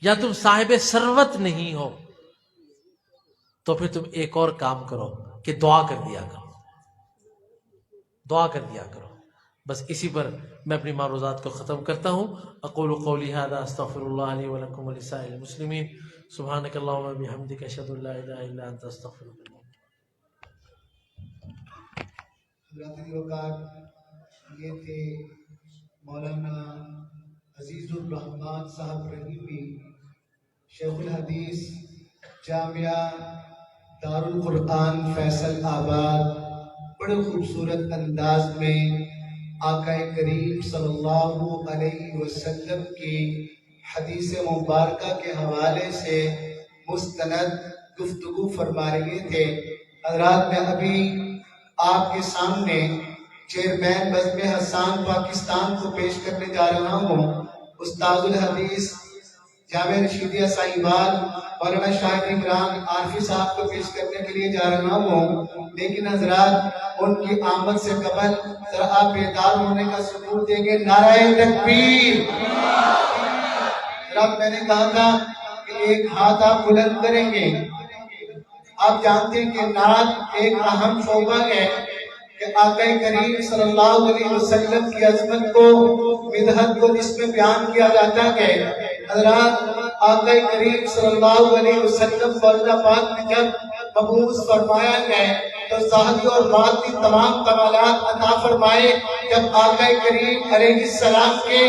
Speaker 2: یا تم صاحب ثروت نہیں ہو تو پھر تم ایک اور کام کرو کہ دعا کر دیا کرو، دعا کر دیا کرو. بس اسی پر میں اپنی معروضات کو ختم کرتا ہوں. اقول قولی هذا استغفر الله لي ولكم ولسائر المسلمين. سبحانك اللهم وبحمدك اشهد ان لا اله الا انت استغفرك.
Speaker 1: حضرات وقار یہ تھے مولانا عزیز الرحمان صاحب رحیمی، شیخ الحدیث جامعہ دارالقرآن فیصل آباد. بڑے خوبصورت انداز میں آقا کریم صلی اللہ علیہ وسلم کی حدیث مبارکہ کے حوالے سے مستند گفتگو فرما رہے تھے. حضرات میں ابھی آپ کے سامنے چیئرمین بزم حسان پاکستان کو پیش کرنے جا رہا ہوں. استاد الحدیث جامعہ رشیدیہ سائیوال مولانا شاہد عمران عارفی صاحب کو پیش کرنے کے لیے جا رہا ہوں. لیکن حضرات ان کی آمد سے قبل ذرا آپ بیدار ہونے کا ثبوت دیں گے. نعرہ تکبیر. حضرات میں نے کہا تھا کہ ایک ہاتھ آپ بلند کریں گے. آپ جانتے ہیں کہ نعت ایک اہم شعبہ ہے کہ آقا کریم صلی اللہ علیہ وسلم کی عظمت کو، مدحت کو جس میں بیان کیا جاتا ہے. حضرات آقا کریم صلی اللہ علیہ وسلم کو اللہ پاک نے جب مبعوث فرمایا ہے تو ظاہری اور باطنی تمام کمالات عطا فرمائے. جب آقا کریم علیہ السلام کے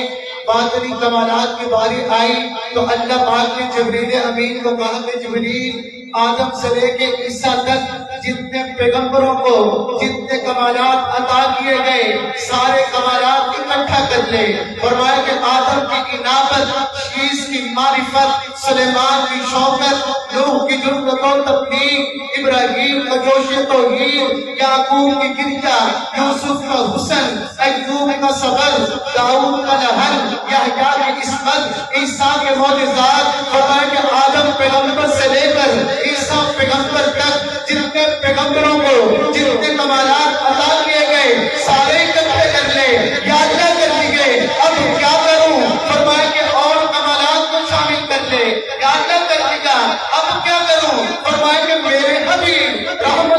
Speaker 1: باطنی کمالات کی باری آئی تو اللہ پاک نے جبریل امین کو کہا کہ جبریل آدم سے لے کے عیسیٰ تک جتنے پیغمبروں کو جتنے کمالات عطا کیے گئے سارے کمالات اکٹھا کر لے. فرمایا کہ آدم کی انابت، شیس کی معرفت، سلیمان کی شوکت، نوح کی جرأت و تبلیغ، ابراہیم کا جوش توحید، یعقوب کی گرجا، یوسف کا حسن، ایوب کا صبر، داؤد کا لہن، یحییٰ کی عصمت، عیسیٰ کے معجزات. فرمایا کہ آدم پیغمبر سے لے کر عیسیٰ پیغمبر تک جتنے پیغمبروں کو جتنے کمالات عطا کیے گئے سارے اکٹھے کر لے. یا کیا کر دیے؟ اب کیا کروں؟ فرمایا کہ اور کمالات کو شامل کر لے. یا کیا کر دیا؟ اب کیا کروں؟ فرمایا کہ میرے حبیب رحمت